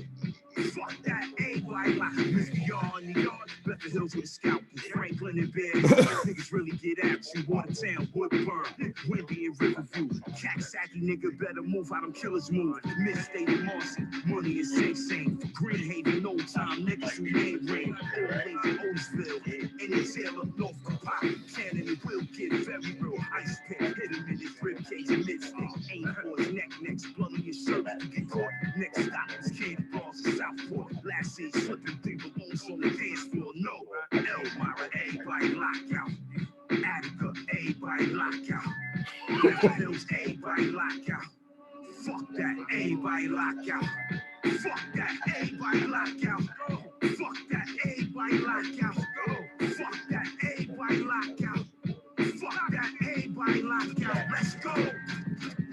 Fuck that, everybody lock out. Mr. Yard in the yard, Bedford Hills with a scout. Franklin and Bear, niggas really get at you. Watertown, Woodburn, Wendy and Riverview. Cacksacky nigga better move how them killers move. Mid-State and Marcy, money is same. Greenhaven, no time, niggas who name ring. Always in Otisville, any Taylor, North Kappa. Cannon and will get very real. Ice pick, hit him in his ribcage and mid-stick. Aim for his neck, next blood on your shirt. You get caught, next stop is Candy Bars in Southport. Last scene slipping, 3 balloons on the dance floor. No, Elmira, everybody lock out. Attica, everybody lock out. Bedford Hills, everybody lock out. Fuck that, everybody lock out. Fuck that, everybody lock out. Fuck that, everybody lock out. Fuck that, everybody lock out. Fuck that, everybody lock out. Let's go.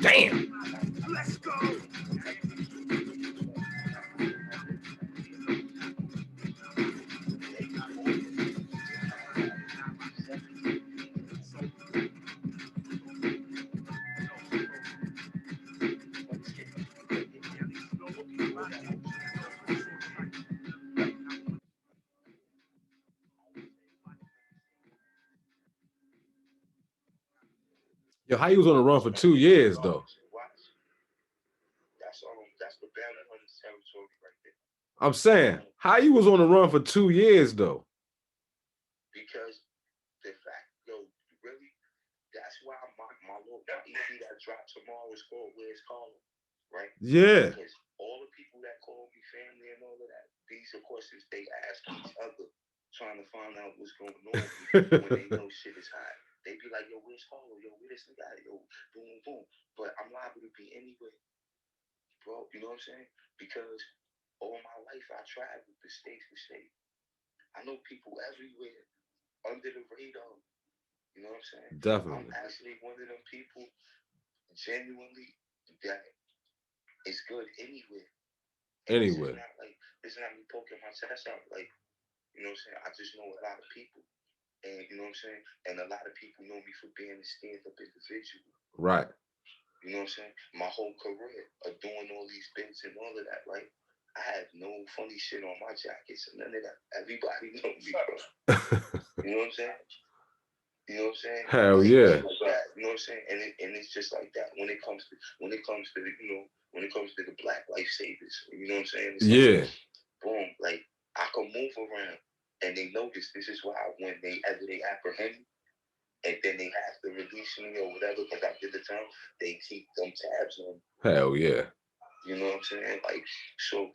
Damn. Let's go. Yo, how you was on the run for 2 years though? That's the Bama territory right there. I'm saying, how you was on the run for 2 years though? Because the fact, really, that's why my little EP that dropped tomorrow is called WheresCarlo, right? Yeah. Because all the people that call me family and all of that, these are questions they ask each other, trying to find out what's going on when they know shit is hot. They be like, yo, where's Carlo? Yo, where this nigga at? Yo, boom, boom. But I'm liable to be anywhere, bro. You know what I'm saying? Because all my life I traveled the state to state. I know people everywhere under the radar. You know what I'm saying? Definitely. I'm actually one of them people genuinely that is good anywhere. And Anywhere. This is not me poking my chest out. Like, you know what I'm saying? I just know a lot of people. And you know what I'm saying? And a lot of people know me for being a stand-up individual. Right. You know what I'm saying? My whole career of doing all these bits and all of that, right? I have no funny shit on my jackets and none of that. Everybody knows me, bro. You know what I'm saying? You know what I'm saying? Hell yeah. Like you know what I'm saying? And it's just like that when it comes to when it comes to the black lifesavers. You know what I'm saying? It's yeah. like, boom, like I can move around and they notice this is why when they apprehend me and then they have to release me or whatever because I did the time, they keep them tabs on me. Hell yeah. You know what I'm saying? Like so,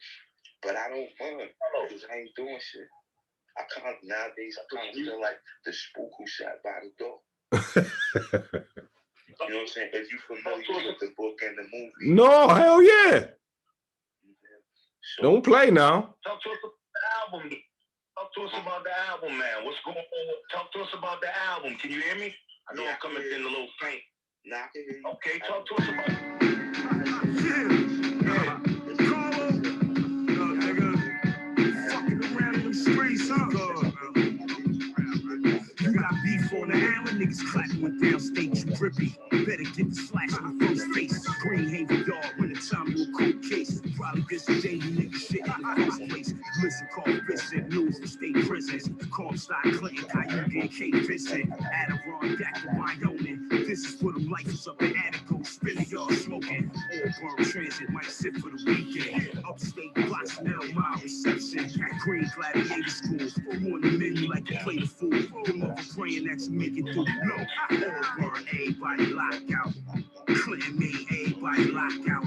but I don't mind because I ain't doing shit. Nowadays I kind of feel like the spook who sat by the door. You know what I'm saying? If you familiar with the book and the movie. No, hell yeah. So, don't play now. Talk to us about the album. Talk to us about the album, man. What's going on? Talk to us about the album. Can you hear me? I know I'm coming in a little faint. Nah, I can hear you. Okay, talk to us about it. Carlo, nigga, fucking around in them streets, huh? You got beef on the island, niggas clapping with downstate, you drippy. Better get the slash in the first face. Green Haven Yard, when the time you a cold case. Probably this the day you niggas shit in the first place. Listen, call Vincent, news from state prisons. Comstock, Clinton, Cayuga, and Cape Vincent. Adirondack, Wyoming. This is for them lifers up in Attico. Spinning yard smoking. Auburn Transit might sit for the weekend. Upstate blocks, now my reception. Green Gladiator School. You on the menu like you play the fool. Your mother praying that you make it through. No, Auburn, everybody locked out. Clinton made everybody locked out.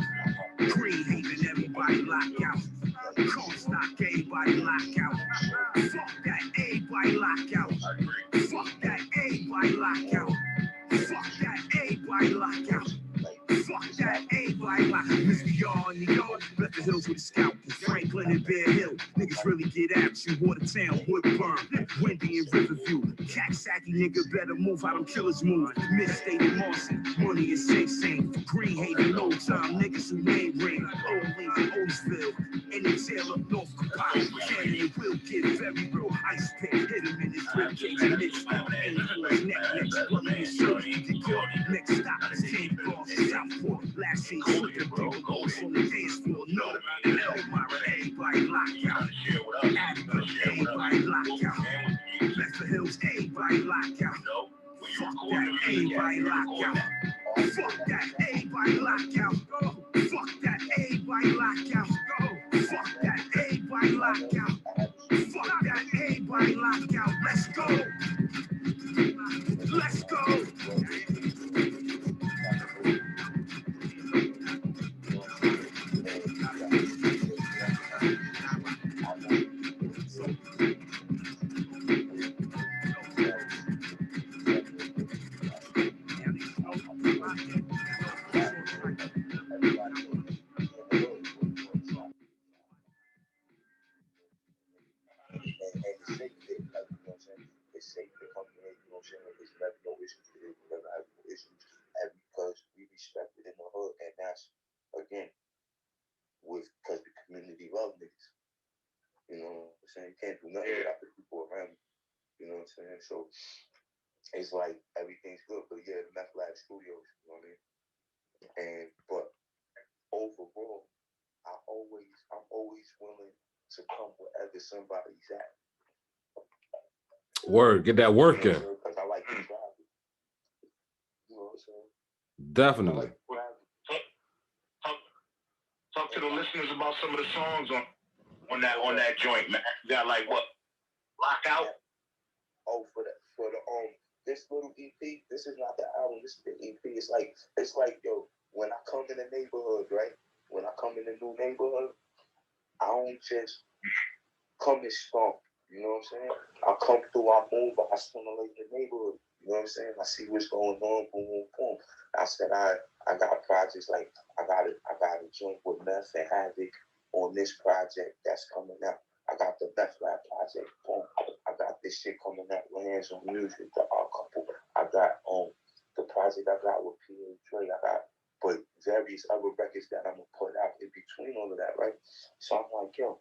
Green Haven, everybody locked out. Comstock, everybody locked out. Fuck that, everybody locked out. Fuck that, everybody locked out. Fuck that, everybody locked out. Fuck that, everybody locked out. Miss y'all in the yard, left the hills with a scalpel. Franklin and Bear Hill, niggas really get at you. Watertown, Woodburn, Wendy and Riverview. Cacksacky nigga better move how them killers move. Mid-State and Marcy, money is same. For Green Haven, old time niggas who name ring. Old Leaf and Otisville, any tail up North Capone. Canyon will get very real. Ice pick, hit him in his rib cage and mix. Ain't for his neck, brother his shirt. You get caught, next stop is King Cross, Southport. Last scene slipping through the ghost on the dance floor. No, Elmira, everybody locked out. Attica, everybody locked out. Lester Hills, everybody locked out. Fuck that, everybody locked out. Fuck that, everybody locked out. Fuck that, everybody locked out. Fuck that, everybody locked out. Fuck that, everybody locked out. Let's go. Let's go. And it's safe there, like, you know what I'm saying? It's safe to come here, you know what I'm saying? There's never no issues there, we never have no issues. And because we respect it in the hood, and that's, again, because the community love niggas. You know what I'm saying? You can't do nothing without the people around you. You know what I'm saying? So it's like everything's good, but yeah, Meth Lab Studios, you know what I mean? But overall, I'm always willing to come wherever somebody's at. Word, get that work in. Because I like to travel. You know what I'm saying? Definitely. Talk to the listeners about some of the songs on that joint, man. You got like what? Lockout? Oh, for the this little EP, this is not the album, this is the EP. It's like, yo, when I come in the neighborhood, right? When I come in a new neighborhood, I don't just come and stomp. You know what I'm saying? I come through, I move, I stimulate the neighborhood. You know what I'm saying? I see what's going on, boom, boom, boom. I said I got projects like I got a joint with Meth and Havoc on this project that's coming out. I got the Meth Lab project, boom. I got this shit coming out with Hands on Music, the art couple. I got the project I got with P.A. Dre. I got but various other records that I'm gonna put out in between all of that, right? So I'm like, yo,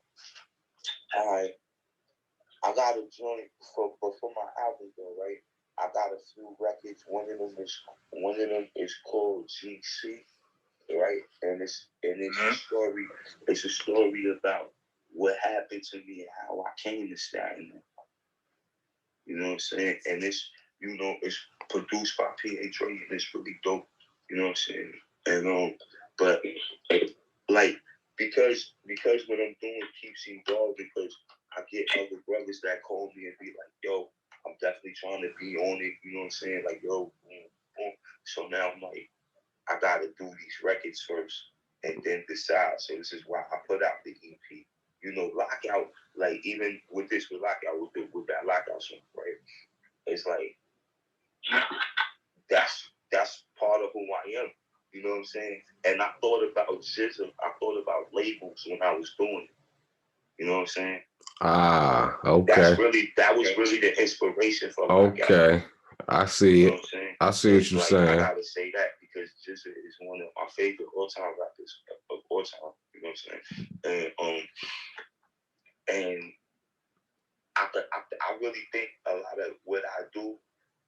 I got a joint for my album though, right? I got a few records. One of them is called GC, right? And it's a story. It's a story about what happened to me and how I came to Staten. You know what I'm saying? And it's it's produced by P.A. Dre, and it's really dope. You know what I'm saying? And but like because what I'm doing keeps evolving, because I get other brothers that call me and be like, yo, I'm definitely trying to be on it. You know what I'm saying? Like, yo, boom, boom. So now I'm like, I gotta do these records first and then decide. So this is why I put out the EP. You know, Lockout, like even with Lockout, with that Lockout song, right? It's like that's part of who I am. You know what I'm saying? And I thought about Jism, I thought about labels when I was doing it. You know what I'm saying? Ah, okay. That was really the inspiration for Okay. I see you it. know what I'm saying? I see what you're saying. I gotta say that because Jism is one of my favorite all-time rappers of all time. You know what I'm saying? And I really think a lot of what I do,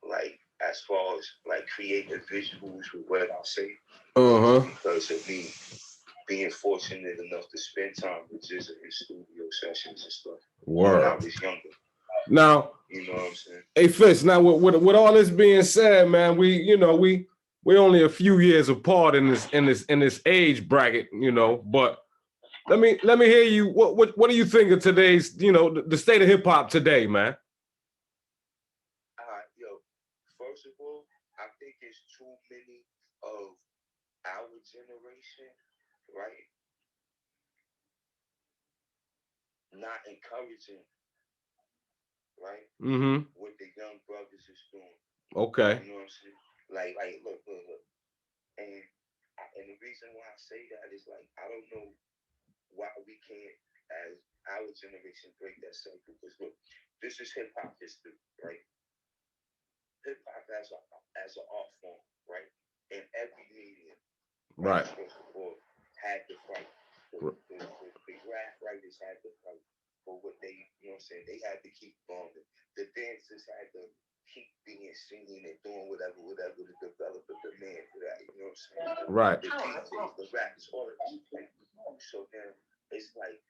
like as far as like creating visuals with what I say, because of me being fortunate enough to spend time with just in studio sessions and stuff when I was younger. Now, you know what I'm saying? Hey Fisk, now with all this being said, man, we're only a few years apart in this age bracket, but let me hear you. What do you think of today's, the state of hip hop today, man? Yo, first of all, I think it's too many of our generation, right? Not encouraging, right? Mm-hmm. What the young brothers is doing. Okay. You know what I'm saying? Like, look. And the reason why I say that is like, I don't know why we can't, as our generation, break that cycle. Because look, this is hip hop history, right? Hip hop as an art form, right? In every medium, right? Before had to fight. The rap writers had to fight for what they, you know what I'm saying? They had to keep going. The dancers had to keep being singing and doing whatever to develop a demand for that. You know what I'm saying? Right. The DJs, the rappers, all of that. So then it's like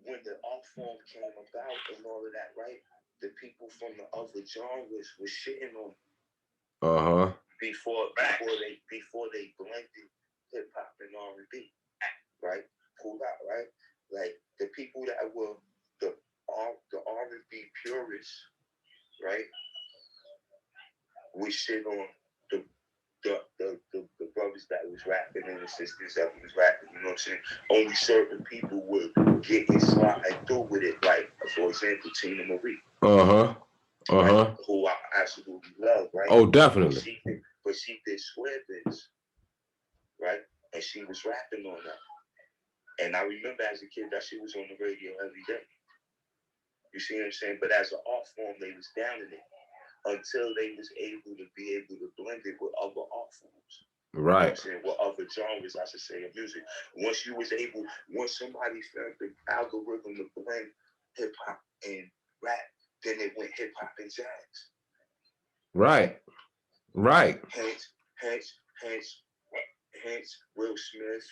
when the art form came about and all of that, right? The people from the other genres were shitting on before they blended hip hop and R&B, right? Pulled out, right? Like the people that were the R&B purists, right? We shit on the brothers that was rapping and the sisters that was rapping. You know what I'm saying? Only certain people would get inside and through with it. Like for example, Tina Marie. Right? Who I absolutely love, right? Oh, definitely. But she did Square Biz, right? And she was rapping on that. And I remember as a kid that she was on the radio every day. You see what I'm saying? But as an art form, they was down in it until they was able to blend it with other art forms. Right. You know what I'm saying? With other genres, I should say, of music. Once somebody found the algorithm to blend hip hop and rap, then it went hip hop and jazz. Right. Right. Hence Will Smith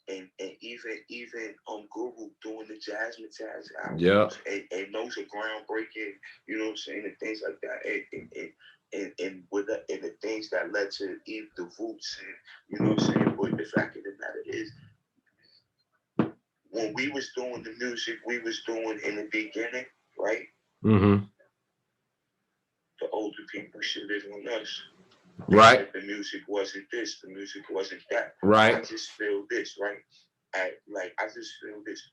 and even Guru doing the Jazzmatazz albums. Yeah. And those are groundbreaking, you know what I'm saying, and things like that. And the things that led to Eve the Roots, and you know what I'm saying. But the fact of the matter is, when we was doing the music we was doing in the beginning, right? Mm-hmm. The older people shitted on us. Right. The music wasn't this. The music wasn't that. Right. I just feel this, right? I just feel this.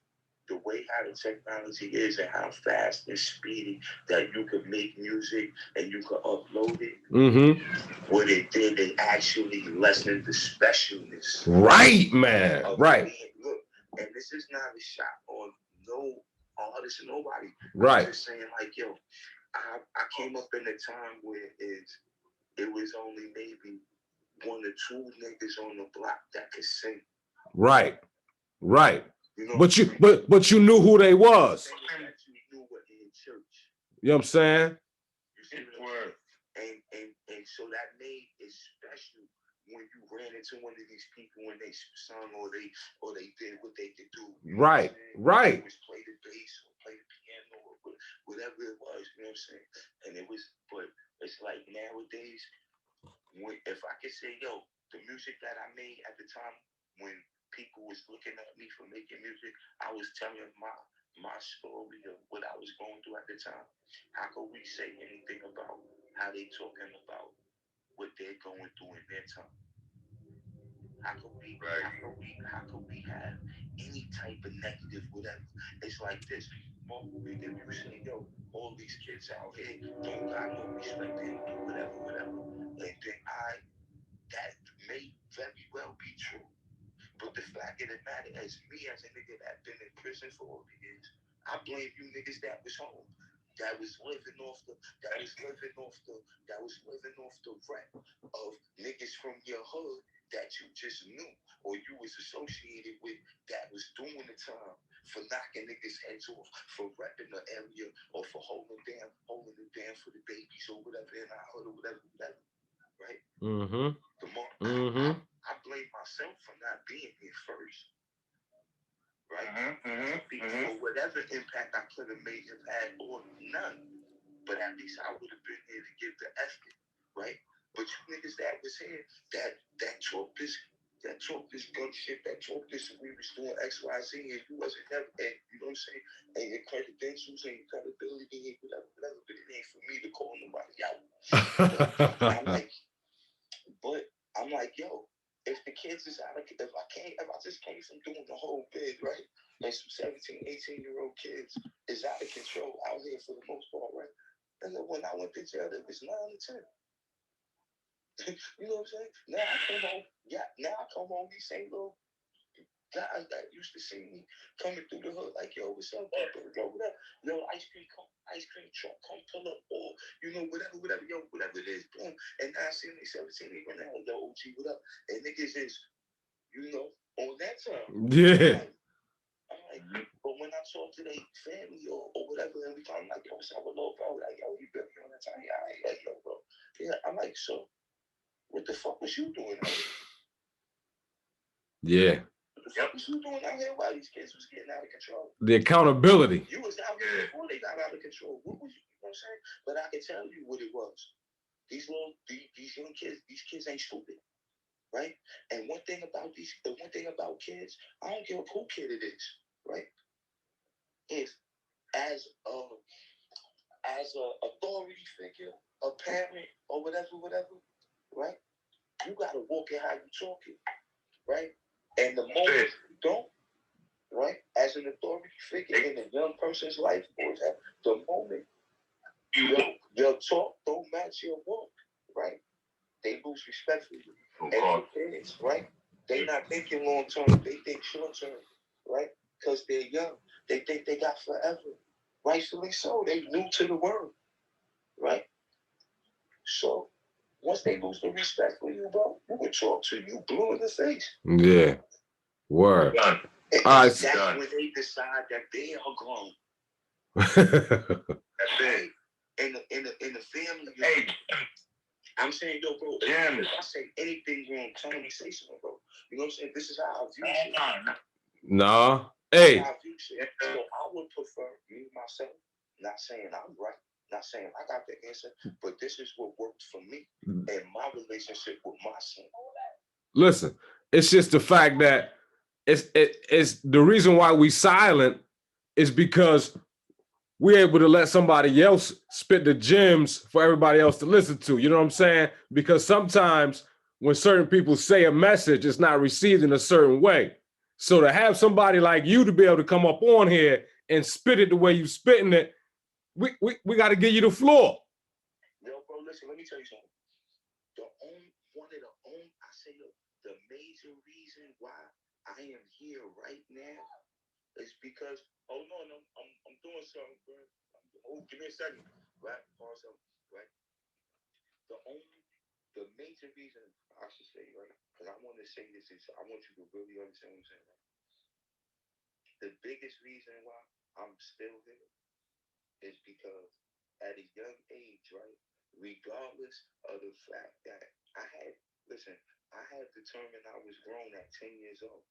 The way how the technology is and how fast and speedy that you could make music and you could upload it. Mm-hmm. What it did, it actually lessened the specialness. Right, man. Right. Look, and this is not a shot on no artist or nobody. Right. I'm just saying, like, yo, I came up in a time where it was only maybe 1 or 2 niggas on the block that could sing. Right. Right. You know but you knew who they was. You knew what in church. You know what I'm saying? You see the word. And so that made it special when you ran into one of these people when they sung or they did what they could do. Right. Right. It was play the bass or play the piano or whatever it was, you know what I'm saying? And it was, but it's like nowadays, if I could say, yo, the music that I made at the time when people was looking at me for making music, I was telling my story of what I was going through at the time. How could we say anything about how they talking about what they're going through in their time? How could we have any type of negative whatever? It's like this. If you say, yo, all these kids out here don't got no respect and do whatever, and then that may very well be true. But the fact of the matter is, me as a nigga that been in prison for all the years, I blame you niggas that was home, that was living off the rep of niggas from your hood that you just knew or you was associated with that was doing the time for knocking niggas' heads off, for repping the area, or for holding it down for the babies or whatever in our hood or whatever. Right? Mm-hmm. I blame myself for not being here first. Right? For whatever impact I could have made have had or none. But at least I would have been here to give the effort. Right? But you niggas that was here, that talk this gun shit, that talk this we was doing X, Y, Z, and you wasn't never, and you know what I'm saying? And your credentials and your credibility, whatever, but it ain't for me to call nobody out. I'm like, yo, if the kids is out of, if I just came from doing the whole bid, right? And some 17, 18-year-old kids is out of control out here for the most part, right? And then when I went to jail, it was 9 to 10. You know what I'm saying? Now I come home, these same little guys that used to see me coming through the hood, like, yo, what's up, yo, whatever, yo, ice cream truck, come pull up, or, you know, whatever, yo, whatever it is, boom. And now I see me 17, they run out, yo, OG, what up? And niggas is, you know, on that time. Yeah. I'm like, but when I talk to their family or whatever, and we talking like, yo, what's up with little bro? Like, yo, you been on that time? Yeah, I ain't like, yo, bro. Yeah, I'm like, so, what the fuck was you doing out here? Yeah. What the fuck was you doing out here while these kids was getting out of control? The accountability. You was out here before they got out of control. What was you know what I'm saying? But I can tell you what it was. These young kids, these kids ain't stupid. Right? And one thing about kids, I don't care who kid it is, right? If as a authority figure, a parent, or whatever, right? You gotta walk it how you talk it, right? And the moment you don't, right, as an authority figure in a young person's life, or the moment your talk don't match your walk, right? They lose respect for you. And for kids, right? They not thinking long term, they think short term, right? Because they're young. They think they got forever. Rightfully so. They new to the world, right? So once they lose the respect for you, bro, you can talk to you blue in the face. Yeah. Word. All right, that's when they decide that they are grown. That's it. In the family. Hey. I'm saying, yo, bro, if I say anything wrong, tell me say something, bro. You know what I'm saying? This is how I view shit. Nah. Hey. So I would prefer me, myself, not saying I'm right, not saying I got the answer, but this is what worked for me and my relationship with my son. Listen, it's just the fact that it's the reason why we silent is because we're able to let somebody else spit the gems for everybody else to listen to. You know what I'm saying? Because sometimes when certain people say a message, it's not received in a certain way. So to have somebody like you to be able to come up on here and spit it the way you spitting it, we got to give you the floor. Yo, bro, listen, let me tell you something. I say the major reason why I am here right now is because, hold on, I'm doing something, bro. Oh, give me a second. Right, pause up, right? The major reason I should say, right? Because I want to say this is, I want you to really understand what I'm saying, right? The biggest reason why I'm still here is because at a young age, right? Regardless of the fact that I had determined I was grown at 10 years old,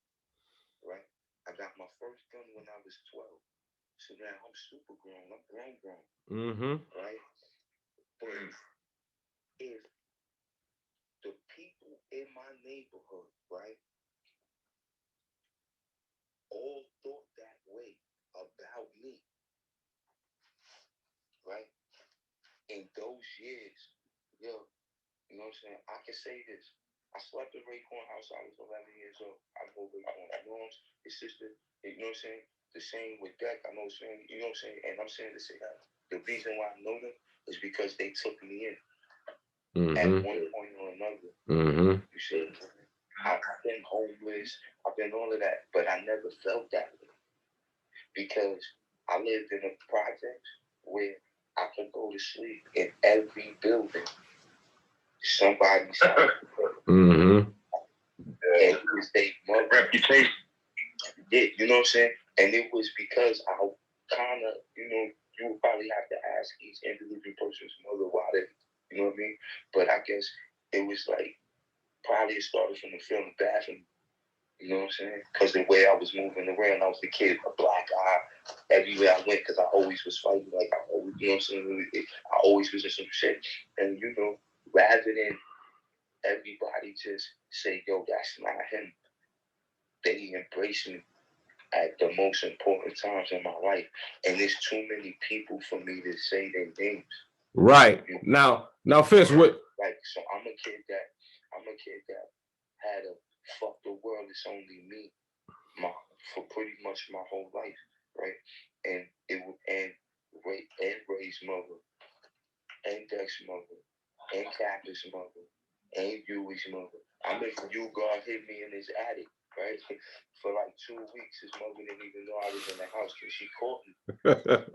right? I got my first gun when I was 12. So now I'm super grown. I'm grown. Mm-hmm. Right? But if the people in my neighborhood, right, all thought that way about me, right, in those years, yo, you know what I'm saying? I can say this. I slept in Raekwon's house. I was 11 years old. I know Raekwon's moms, his sister. You know what I'm saying? The same with Beck. I know what I'm saying. You know what I'm saying? And I'm saying to say that the reason why I know them is because they took me in at one point or another. You see, I've been homeless. I've been all of that, but I never felt that way because I lived in a project where I could go to sleep in every building. Somebody's house. And it was their mother. Reputation. Yeah, you know what I'm saying? And it was because I kind of, you know, you would probably have to ask each individual person's mother why they, you know what I mean? But I guess it was like, probably it started from the feeling bad for me. You know what I'm saying? Because the way I was moving around, I was the kid, a black eye, everywhere I went, because I always was fighting. Like, I always, you know what I'm saying? I always was in some shit. And, you know, rather than everybody just say, yo, that's not him, they embrace me at the most important times in my life. And there's too many people for me to say their names. Right. You know? Now, Fisk, what? Like, so I'm a kid that had a fuck the world, it's only me for pretty much my whole life, right? And Ray's mother, and Dex's mother, and Kappa's mother, and Huey's mother. I remember God hit me in his attic, right? For like 2 weeks, his mother didn't even know I was in the house because she caught me.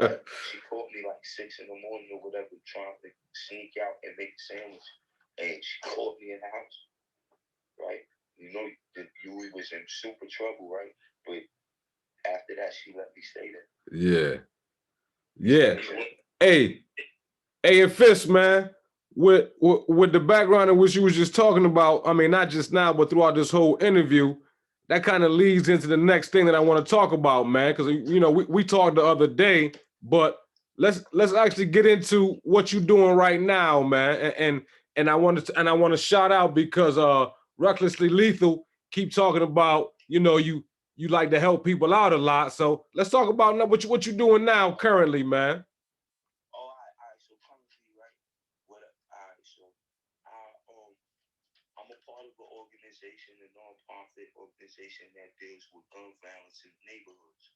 Right? She caught me like 6 in the morning or whatever, trying to sneak out and make a sandwich. And she caught me in the house, right? You know, Huey was in super trouble, right? But after that, she let me stay there. Yeah. Yeah. Hey, and Fisk, man, with the background in which you was just talking about, I mean, not just now, but throughout this whole interview, that kind of leads into the next thing that I want to talk about, man, because, you know, we talked the other day, but let's actually get into what you're doing right now, man. And I want to shout out because Recklessly Lethal keep talking about, you know, you like to help people out a lot. So let's talk about what you're doing now currently, man. So currently, right, I'm a part of an organization, a non-profit organization that deals with gun violence in neighborhoods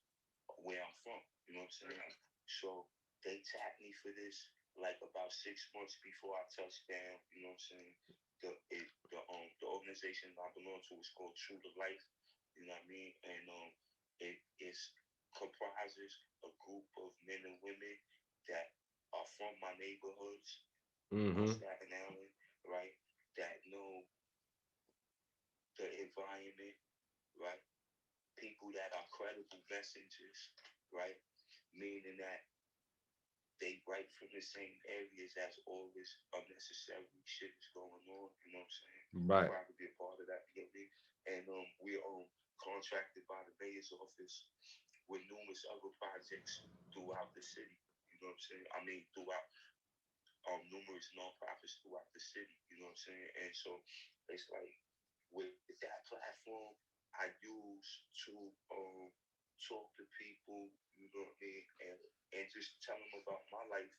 where I'm from. You know what I'm saying? So they tapped me for this like about 6 months before I touched down. You know what I'm saying? The organization I belong to is called True to Life. You know what I mean? And it comprises a group of men and women that are from my neighborhoods, Staten Island, right? That know the environment, right? People that are credible messengers, right? Meaning that they write from the same areas as all this unnecessary shit is going on. You know what I'm saying? Right. Proud to be a part of that. You know what I mean? And we're contracted by the mayor's office with numerous other projects throughout the city. You know what I'm saying? I mean, throughout numerous nonprofits throughout the city. You know what I'm saying? And so it's like with that platform, I use to talk to people, you know what I mean, and just tell them about my life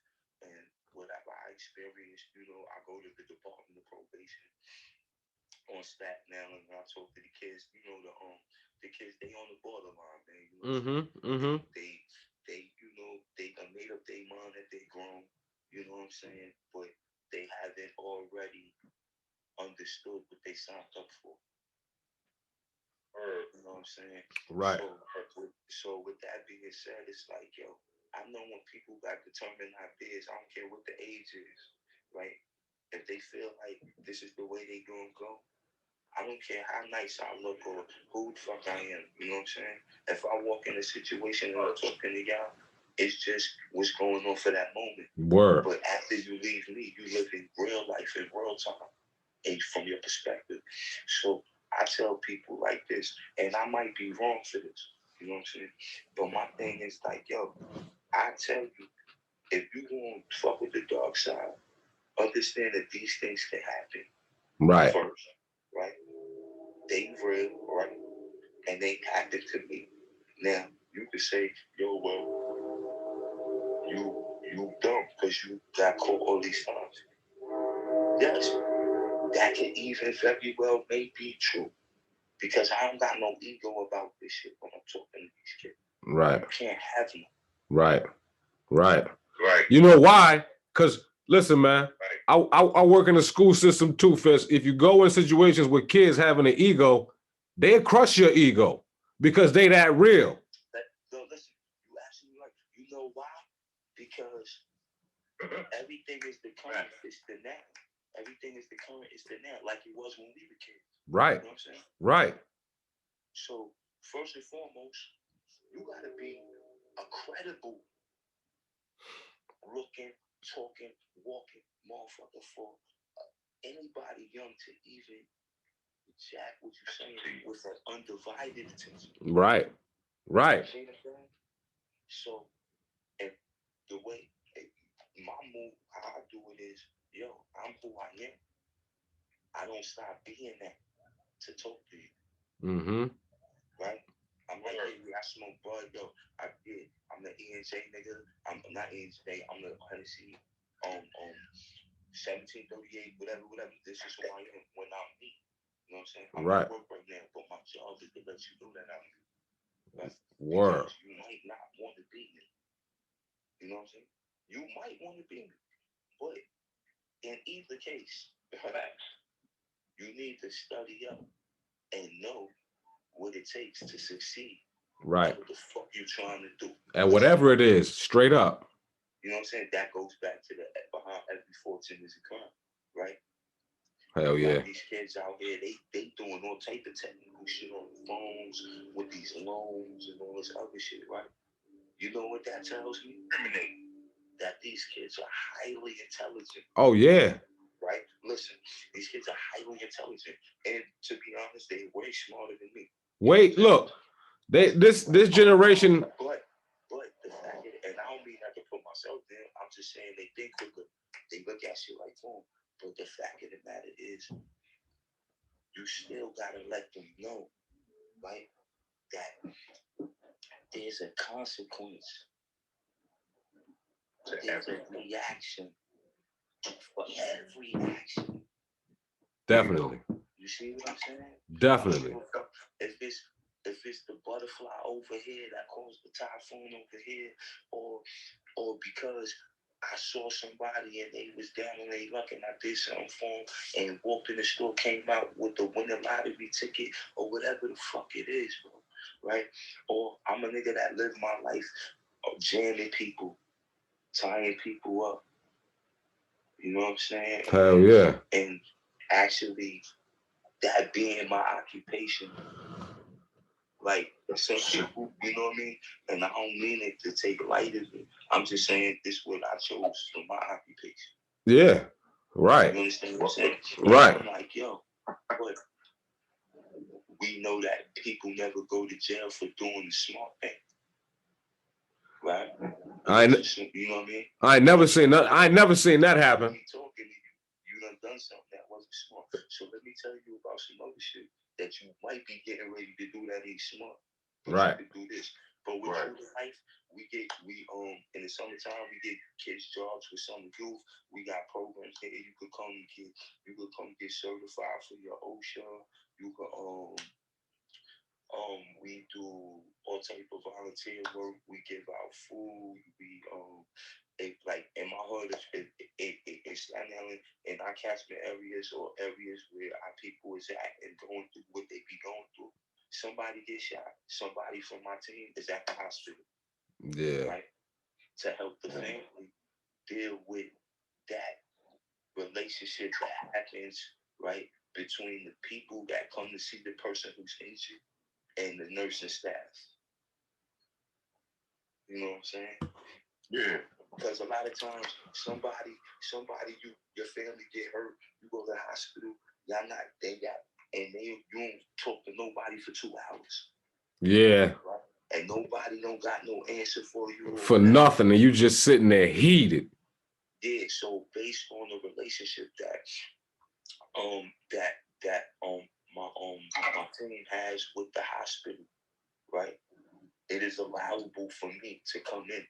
and whatever I experienced. You know, I go to the Department of Probation on Staten Island, and I talk to the kids. You know, the kids, they on the borderline, man. You know, they you know, they done made up their mind that they grown. You know what I'm saying? But they haven't already understood what they signed up for. You know what I'm saying? Right. So with that being said, it's like, yo, I know when people got determined ideas, I don't care what the age is, right? If they feel like this is the way they gonna go, I don't care how nice I look or who the fuck I am. You know what I'm saying? If I walk in a situation and I'm talking to y'all, it's just what's going on for that moment. Word. But after you leave me, you live in real life in real time, and from your perspective. So I tell people like this, and I might be wrong for this. You know what I'm saying? But my thing is like, yo, I tell you, if you want to fuck with the dark side, understand that these things can happen. Right. First, right? They real, right? And they happened to me. Now, you could say, yo, well, you dumb because you got caught all these times. Yes, that can even very well may be true. Because I don't got no ego about this shit when I'm talking to these kids. Right. You can't have me. Right. Right. Right. You know why? Because listen, man, right. I work in the school system too, Fisk. If you go in situations with kids having an ego, they'll crush your ego because they that real. No, listen, you absolutely right. You know why? Because everything is the current, it's the now. Everything is the current, it's the now, like it was when we were kids. Right. You know what I'm saying? Right. So first and foremost, you gotta be a credible looking, talking, walking motherfucker for anybody young to even jack what you're saying with an undivided attention. Right. Right. You see what I'm saying? So, and the way my move, how I do it is, yo, I'm who I am. I don't stop being that to talk to you. Mm-hmm. Right? I'm like, hey, I smoke bud, yo. I did. I'm the ENJ nigga. I'm not ENJ. I'm the Hennessy. 1738, whatever. This is who I am when I'm me. You know what I'm saying? I'm right. at work right now, but my job is to let you know that I'm me. Right? Word. Because you might not want to be me. You know what I'm saying? You might want to be me. But in either case, you need to study up and know what it takes to succeed. Right. What the fuck you trying to do? And whatever it is, straight up. You know what I'm saying? That goes back to the behind every fortune is a crime, right? Hell yeah. These kids out here, they doing all type of technical shit on the phones with these loans and all this other shit, right? You know what that tells me? That these kids are highly intelligent. Oh yeah. Right? Listen, these kids are highly intelligent, and to be honest, they're way smarter than me. Wait, look, this generation. But the fact is, and I don't mean I can put myself there. I'm just saying they think quicker. They look at shit like boom. But the fact of the matter is, you still gotta let them know, right, that there's a consequence. There's a reaction for every action. Definitely. You see what I'm saying? Definitely. If it's the butterfly over here that caused the typhoon over here, or because I saw somebody and they was down on their luck and I did something for them and walked in the store, came out with the winning lottery ticket or whatever the fuck it is, bro, right? Or I'm a nigga that lived my life jamming people, tying people up. You know what I'm saying? Hell yeah. And actually, that being my occupation, like some people, you know what I mean? And I don't mean it to take light of it. I'm just saying this is what I chose for my occupation. Yeah. Right. You understand what I'm saying? Right. And I'm like, yo, but we know that people never go to jail for doing the smart thing. Right? You know what I mean? I never seen that. I never seen that happen. Talking to you done something that wasn't smart. So let me tell you about some other shit that you might be getting ready to do that ain't smart. But right. you can do this. But with life, we in the summertime we get kids jobs with summer youth. We got programs there. You could come get certified for your OSHA. You could we do all type of volunteer work. We give out food. We like in my hood, it's Staten Island, in our catchment areas or areas where our people is at and going through what they be going through. Somebody gets shot. Somebody from my team is at the hospital. Yeah. Right? To help the family deal with that relationship that happens, right, between the people that come to see the person who's injured and the nursing staff. You know what I'm saying? Yeah. Because a lot of times, somebody, your family get hurt, you go to the hospital, you don't talk to nobody for 2 hours. Yeah. Right? And nobody don't got no answer for you. For nothing, and you just sitting there heated. Yeah, so based on the relationship that my team has with the hospital, right? It is allowable for me to come in,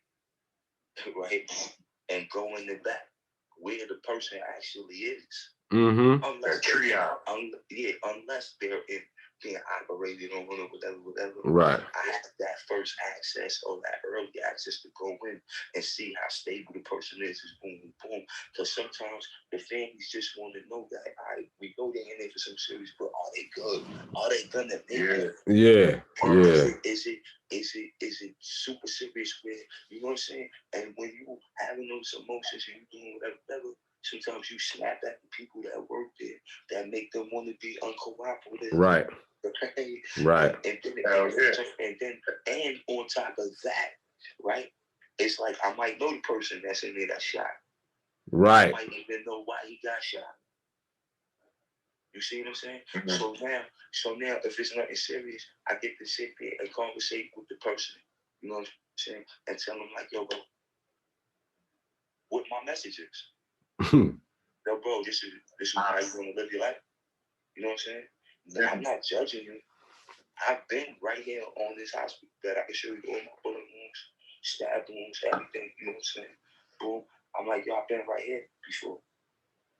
right, and go in the back where the person actually is. Mm-hmm. Unless they're being operated on or whatever. Right. I have that first access or that early access to go in and see how stable the person is boom, boom. Because sometimes the families just want to know that we know they're in there for some serious, but are they good? Are they gonna make it? Yeah. Is it super serious where, you know what I'm saying? And when you having those emotions and you doing whatever, sometimes you snap at the people that work there that make them want to be uncooperative. Right. Right. And on top of that, right? It's like I might know the person that's in there that shot. Right. I might even know why he got shot. You see what I'm saying? Mm-hmm. So now, if it's nothing serious, I get to sit there and conversate with the person. You know what I'm saying? And tell them like, yo, bro, what my message is. Yo, bro, this is how you want to live your life. You know what I'm saying? Yeah. I'm not judging you. I've been right here on this hospital that I can show you all my bullet wounds, stab wounds, everything. You know what I'm saying? Boom. I'm like, yo, I've been right here before.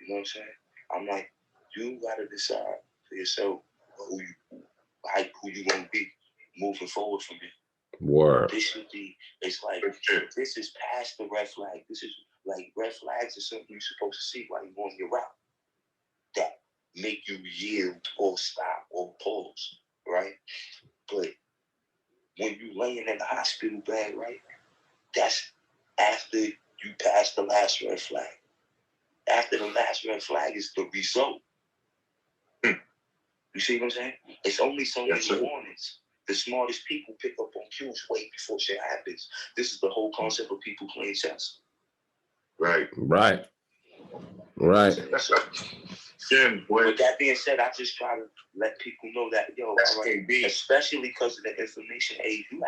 You know what I'm saying? I'm like, you gotta decide for yourself who you want to be moving forward from here. Word. This should be. It's like this is past the red flag. This is like red flags are something you're supposed to see while you're on your route. That make you yield or stop or pause, right? But when you laying in the hospital bed, right? That's after you pass the last red flag. After the last red flag is the result. You see what I'm saying? It's only so many warnings. The smartest people pick up on cues way before shit happens. This is the whole concept of people playing chess. Right. So, with that being said, I just try to let people know that, yo, right, especially because of the information age, you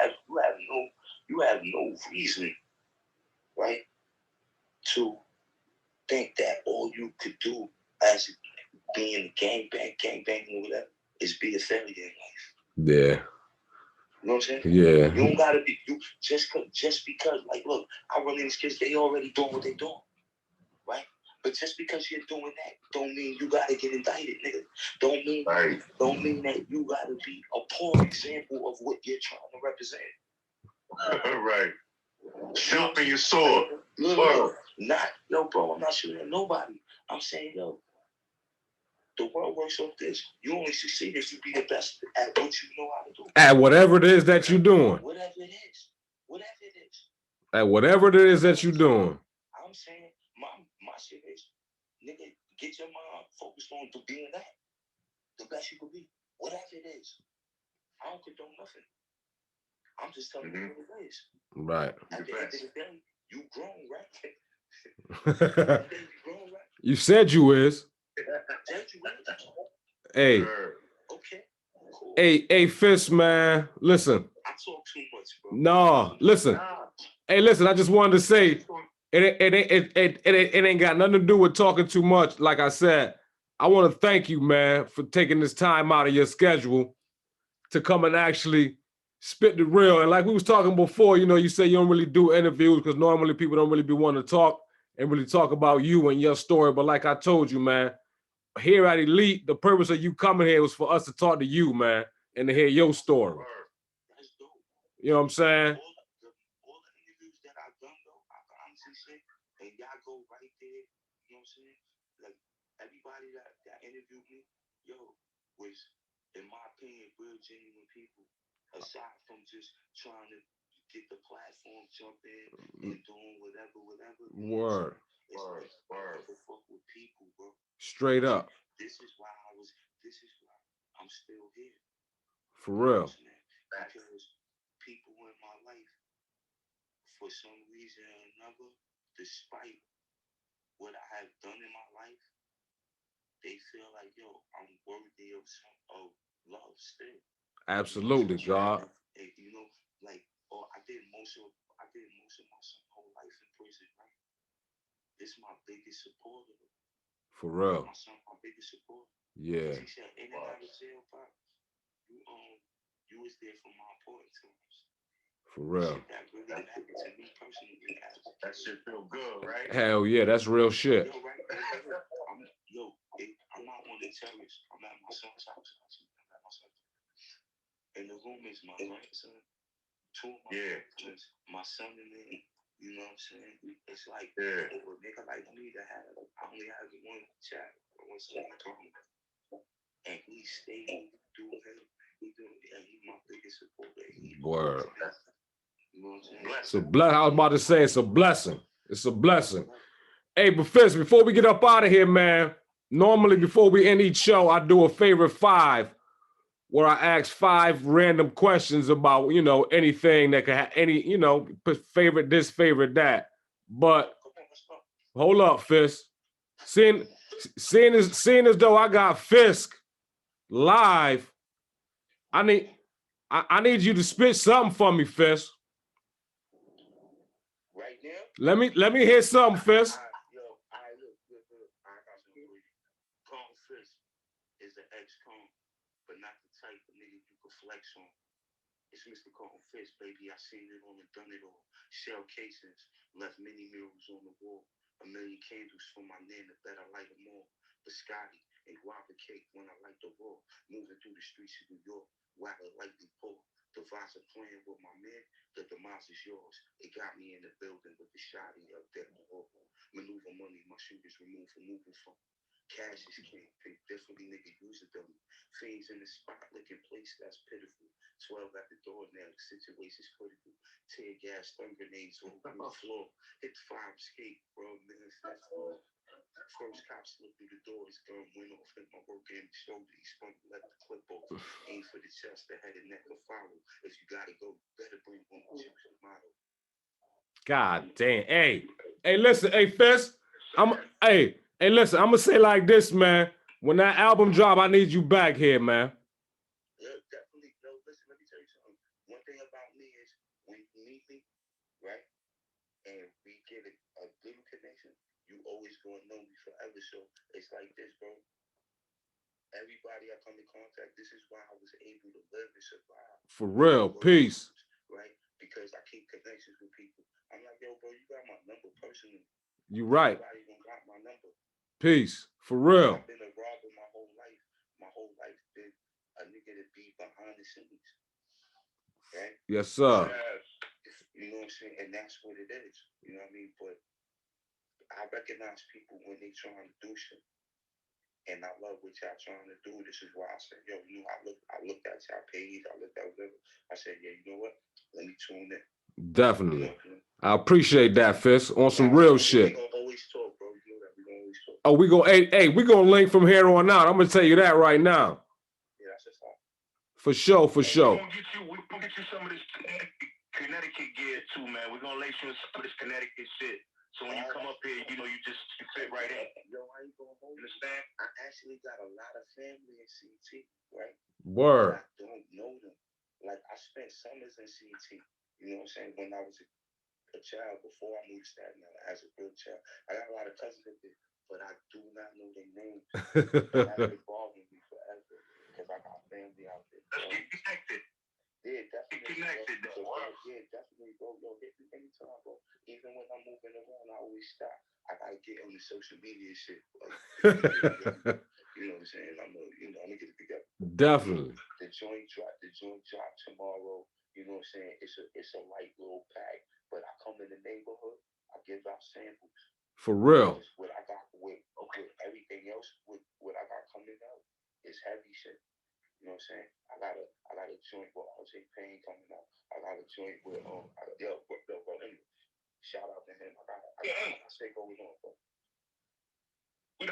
have no reason, right, to think that all you could do as being gangbang, whatever, is be a failure in life. Yeah. You know what I'm saying? Yeah. You don't gotta be just because, like, look, I run in these kids, they already doing what they doing, right? But just because you're doing that, don't mean you gotta get indicted, nigga. Don't mean that you gotta be a poor example of what you're trying to represent. Right. Sharpen your sword. Bro, I'm not shooting at nobody. I'm saying, yo, the world works like this. You only succeed if you be the best at what you know how to do. At whatever it is that you're doing. Whatever it is. At whatever it is that you're doing. I'm saying, my shit is, nigga, get your mind focused on being that. The best you can be. Whatever it is. I don't condone nothing. I'm just telling you what it is. Right. At the end of the day, you grown, right? You said you is. Hey. Okay. Cool. Hey, Fisk, man. Listen. I talk too much, bro. No, listen. Hey, listen, I just wanted to say it ain't got nothing to do with talking too much. Like I said, I want to thank you, man, for taking this time out of your schedule to come and actually spit the real. And like we was talking before, you know, you say you don't really do interviews because normally people don't really be wanting to talk and really talk about you and your story. But like I told you, man, here at Elite, the purpose of you coming here was for us to talk to you, man, and to hear your story. That's dope. You know what I'm saying? All the interviews that I've done, though, I can honestly say, and y'all go right there, you know what I'm saying? Like, everybody that interviewed me, was, in my opinion, real genuine people. Aside from just trying to get the platform, jump in and doing whatever. Word. It's word. Fuck with people, bro. Straight up. This is why I'm still here. For real. Because people in my life, for some reason or another, despite what I have done in my life, they feel like, I'm worthy of love still. Absolutely, God. And, like, I did most of my whole life in prison, right? This is my biggest supporter. For real. My son, my biggest supporter. Yeah. He said, in and out of jail, Pop, you was there for my important times. For real. That really happened to me personally. That shit feel good, right? Hell yeah, that's real shit. Right? I'm not on the terrace. I'm at my son's house. And the room is my grandson. Two of my friends, my son and me. You know what I'm saying? It's like, nigga, like, I only have one child. One son at home. And he stayed through him. He's my biggest supporter. Word. You know what I'm saying? It's a blessing. I was about to say it's a blessing. It's a blessing. Hey, but Fisk, before we get up out of here, man, normally before we end each show, I do a favorite 5 where I ask 5 random questions about, anything that could have any, favorite this, favorite that. But hold up, Fisk. Seeing as though I got Fisk live, I need you to spit something for me, Fisk. Right now? Let me hear something, Fisk. I got some for you. Carl Fisk is an ex-con, but not the type of nigga you could flex on. It's Mr. Carl Fisk, baby. I seen it all and done it all. Shell casings, left many murals on the wall. 1 million candles for my nana, better light them all. Biscotti and guava cake when I like the raw. Moving through the streets of New York, while it lightly pour. Devise a plan with my man, the demise is yours. It got me in the building with the shotty up there. Maneuver money, my shooters removed from moving from. Cash is king, pick differently, nigga, use it, dummy. Fiends in the spot, looking place that's pitiful. 12 at the door now, the situation's critical. Tear gas, stun grenades over the floor. Hit the 5 escape, bro, man, that's all. First cop slipped through the door, his gun went off, hit my work in the shoulder, he spun, let the clip off. Aim for the chest, the head and neck will follow. If you gotta go, better bring one with you, motto. God damn. Hey, listen, hey, Fisk. Listen, I'm gonna say like this, man. When that album drop, I need you back here, man. Yeah, definitely. No, listen, let me tell you something. One thing about me is when you meet me, right, and we get a little connection, you always gonna know me forever. So it's like this, bro. Everybody I come in contact, this is why I was able to live and survive. For real, peace. Right? Because I keep connections with people. I'm like, yo, bro, you got my number personally. You right. Everybody gonna got my number. Peace. For real. I've been a robber my whole life. My whole life been a nigga to be behind the scenes. Right? Yes, sir. You know what I'm saying? And that's what it is. You know what I mean? But I recognize people when they trying to do shit. And I love what y'all trying to do. This is why I said, yo, I looked at y'all page, I looked at whatever. I said, yeah, you know what? Let me tune in. Definitely. I appreciate that, Fisk. On some real shit. We gonna always talk, bro. You know that we gonna always talk. Oh, we gonna link from here on out. I'm gonna tell you that right now. Yeah, that's just all. For sure. We're gonna get you some of this Connecticut gear too, man. We're gonna lace you in some of this Connecticut shit. So when you come up here, you fit right in. Yo, I ain't gonna hold you. Understand? I actually got a lot of family in CT, right? Word. I don't know them. Like, I spent summers in CT. You know what I'm saying? When I was a child, before I moved to Staten Island, as a good child. I got a lot of cousins up there, but I do not know their names. That's been bothering me forever, because I got family out there. Let's get connected. Yeah, definitely. Connected, So, though. yeah, definitely, bro. Yo, hit me anytime, bro. Even when I'm moving around, I always stop. I gotta get on the social media shit. Like, you know what I'm saying? I'm gonna get it together. Definitely. The joint drop tomorrow. You know what I'm saying? It's a light little pack, but I come in the neighborhood. I give out samples. For real. What I got with everything else, with what I got coming out, is heavy shit. You know what I'm saying? I got a joint with RJ Payne coming out. I got a joint with bro, anyway, shout out to him. I got say going on, bro. Where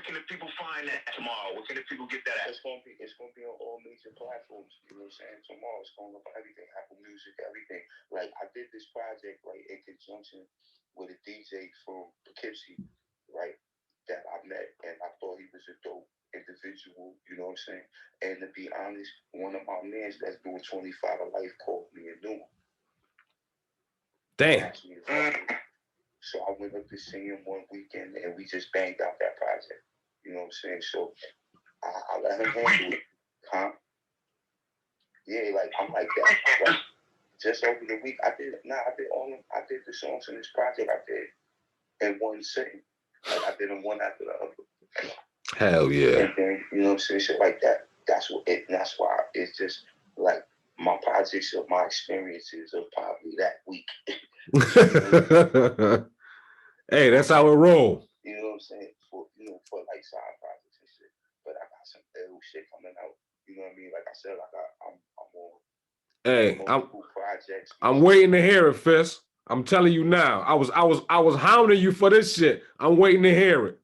can the people find that tomorrow? Where can the people get that at? It's gonna be on all major platforms. You know what I'm saying? Tomorrow it's going up on everything, Apple Music, everything. Like I did this project right in conjunction with a DJ from Poughkeepsie, right? That I met and I thought he was a dope individual, you know what I'm saying? And to be honest, one of my mans that's doing 25 a life called me and knew him. Damn. So I went up to see him one weekend and we just banged out that project. You know what I'm saying? So I let him handle it. Huh? Yeah, like I'm like that. Like, just over the week I did the songs in this project I did in one sitting. Like I did them one after the other. Hell yeah. And then, you know what I'm saying? Shit like that. That's why it's just like my projects of my experiences of probably that week. Hey, that's how it roll. You know what I'm saying? For like side projects and shit. But I got some ill shit coming out. You know what I mean? Like I said, I'm on multiple projects. I'm waiting to hear it, Fisk. I'm telling you now. I was hounding you for this shit. I'm waiting to hear it.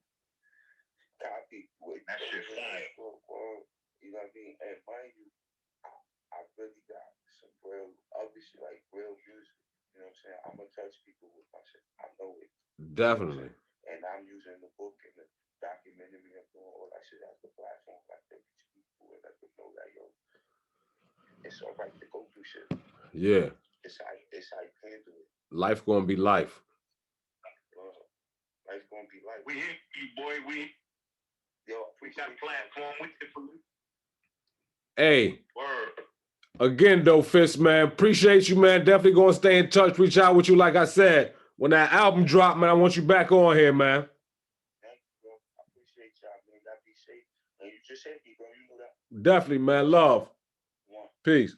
Copy. That shit fire. You know what I mean? And mind you, I really got some real other shit, like real music. You know what I'm saying? I'm gonna touch people with my shit. I know it. Definitely. And I'm using the book and the documentary and all that shit as the platform, like to reach people and let them know that it's all right to go through shit. Yeah. It's how you handle it. Life gonna be life. Life gonna be life. We here, you boy. We got a platform with it for you. Hey. Word. Again, though, Fisk, man, appreciate you, man. Definitely gonna stay in touch, reach out with you. Like I said, when that album drop, man, I want you back on here, man. Thank you, bro. I appreciate y'all, man. Y'all be safe. And you just hit me, bro. You know that. Definitely, man. Love. Peace.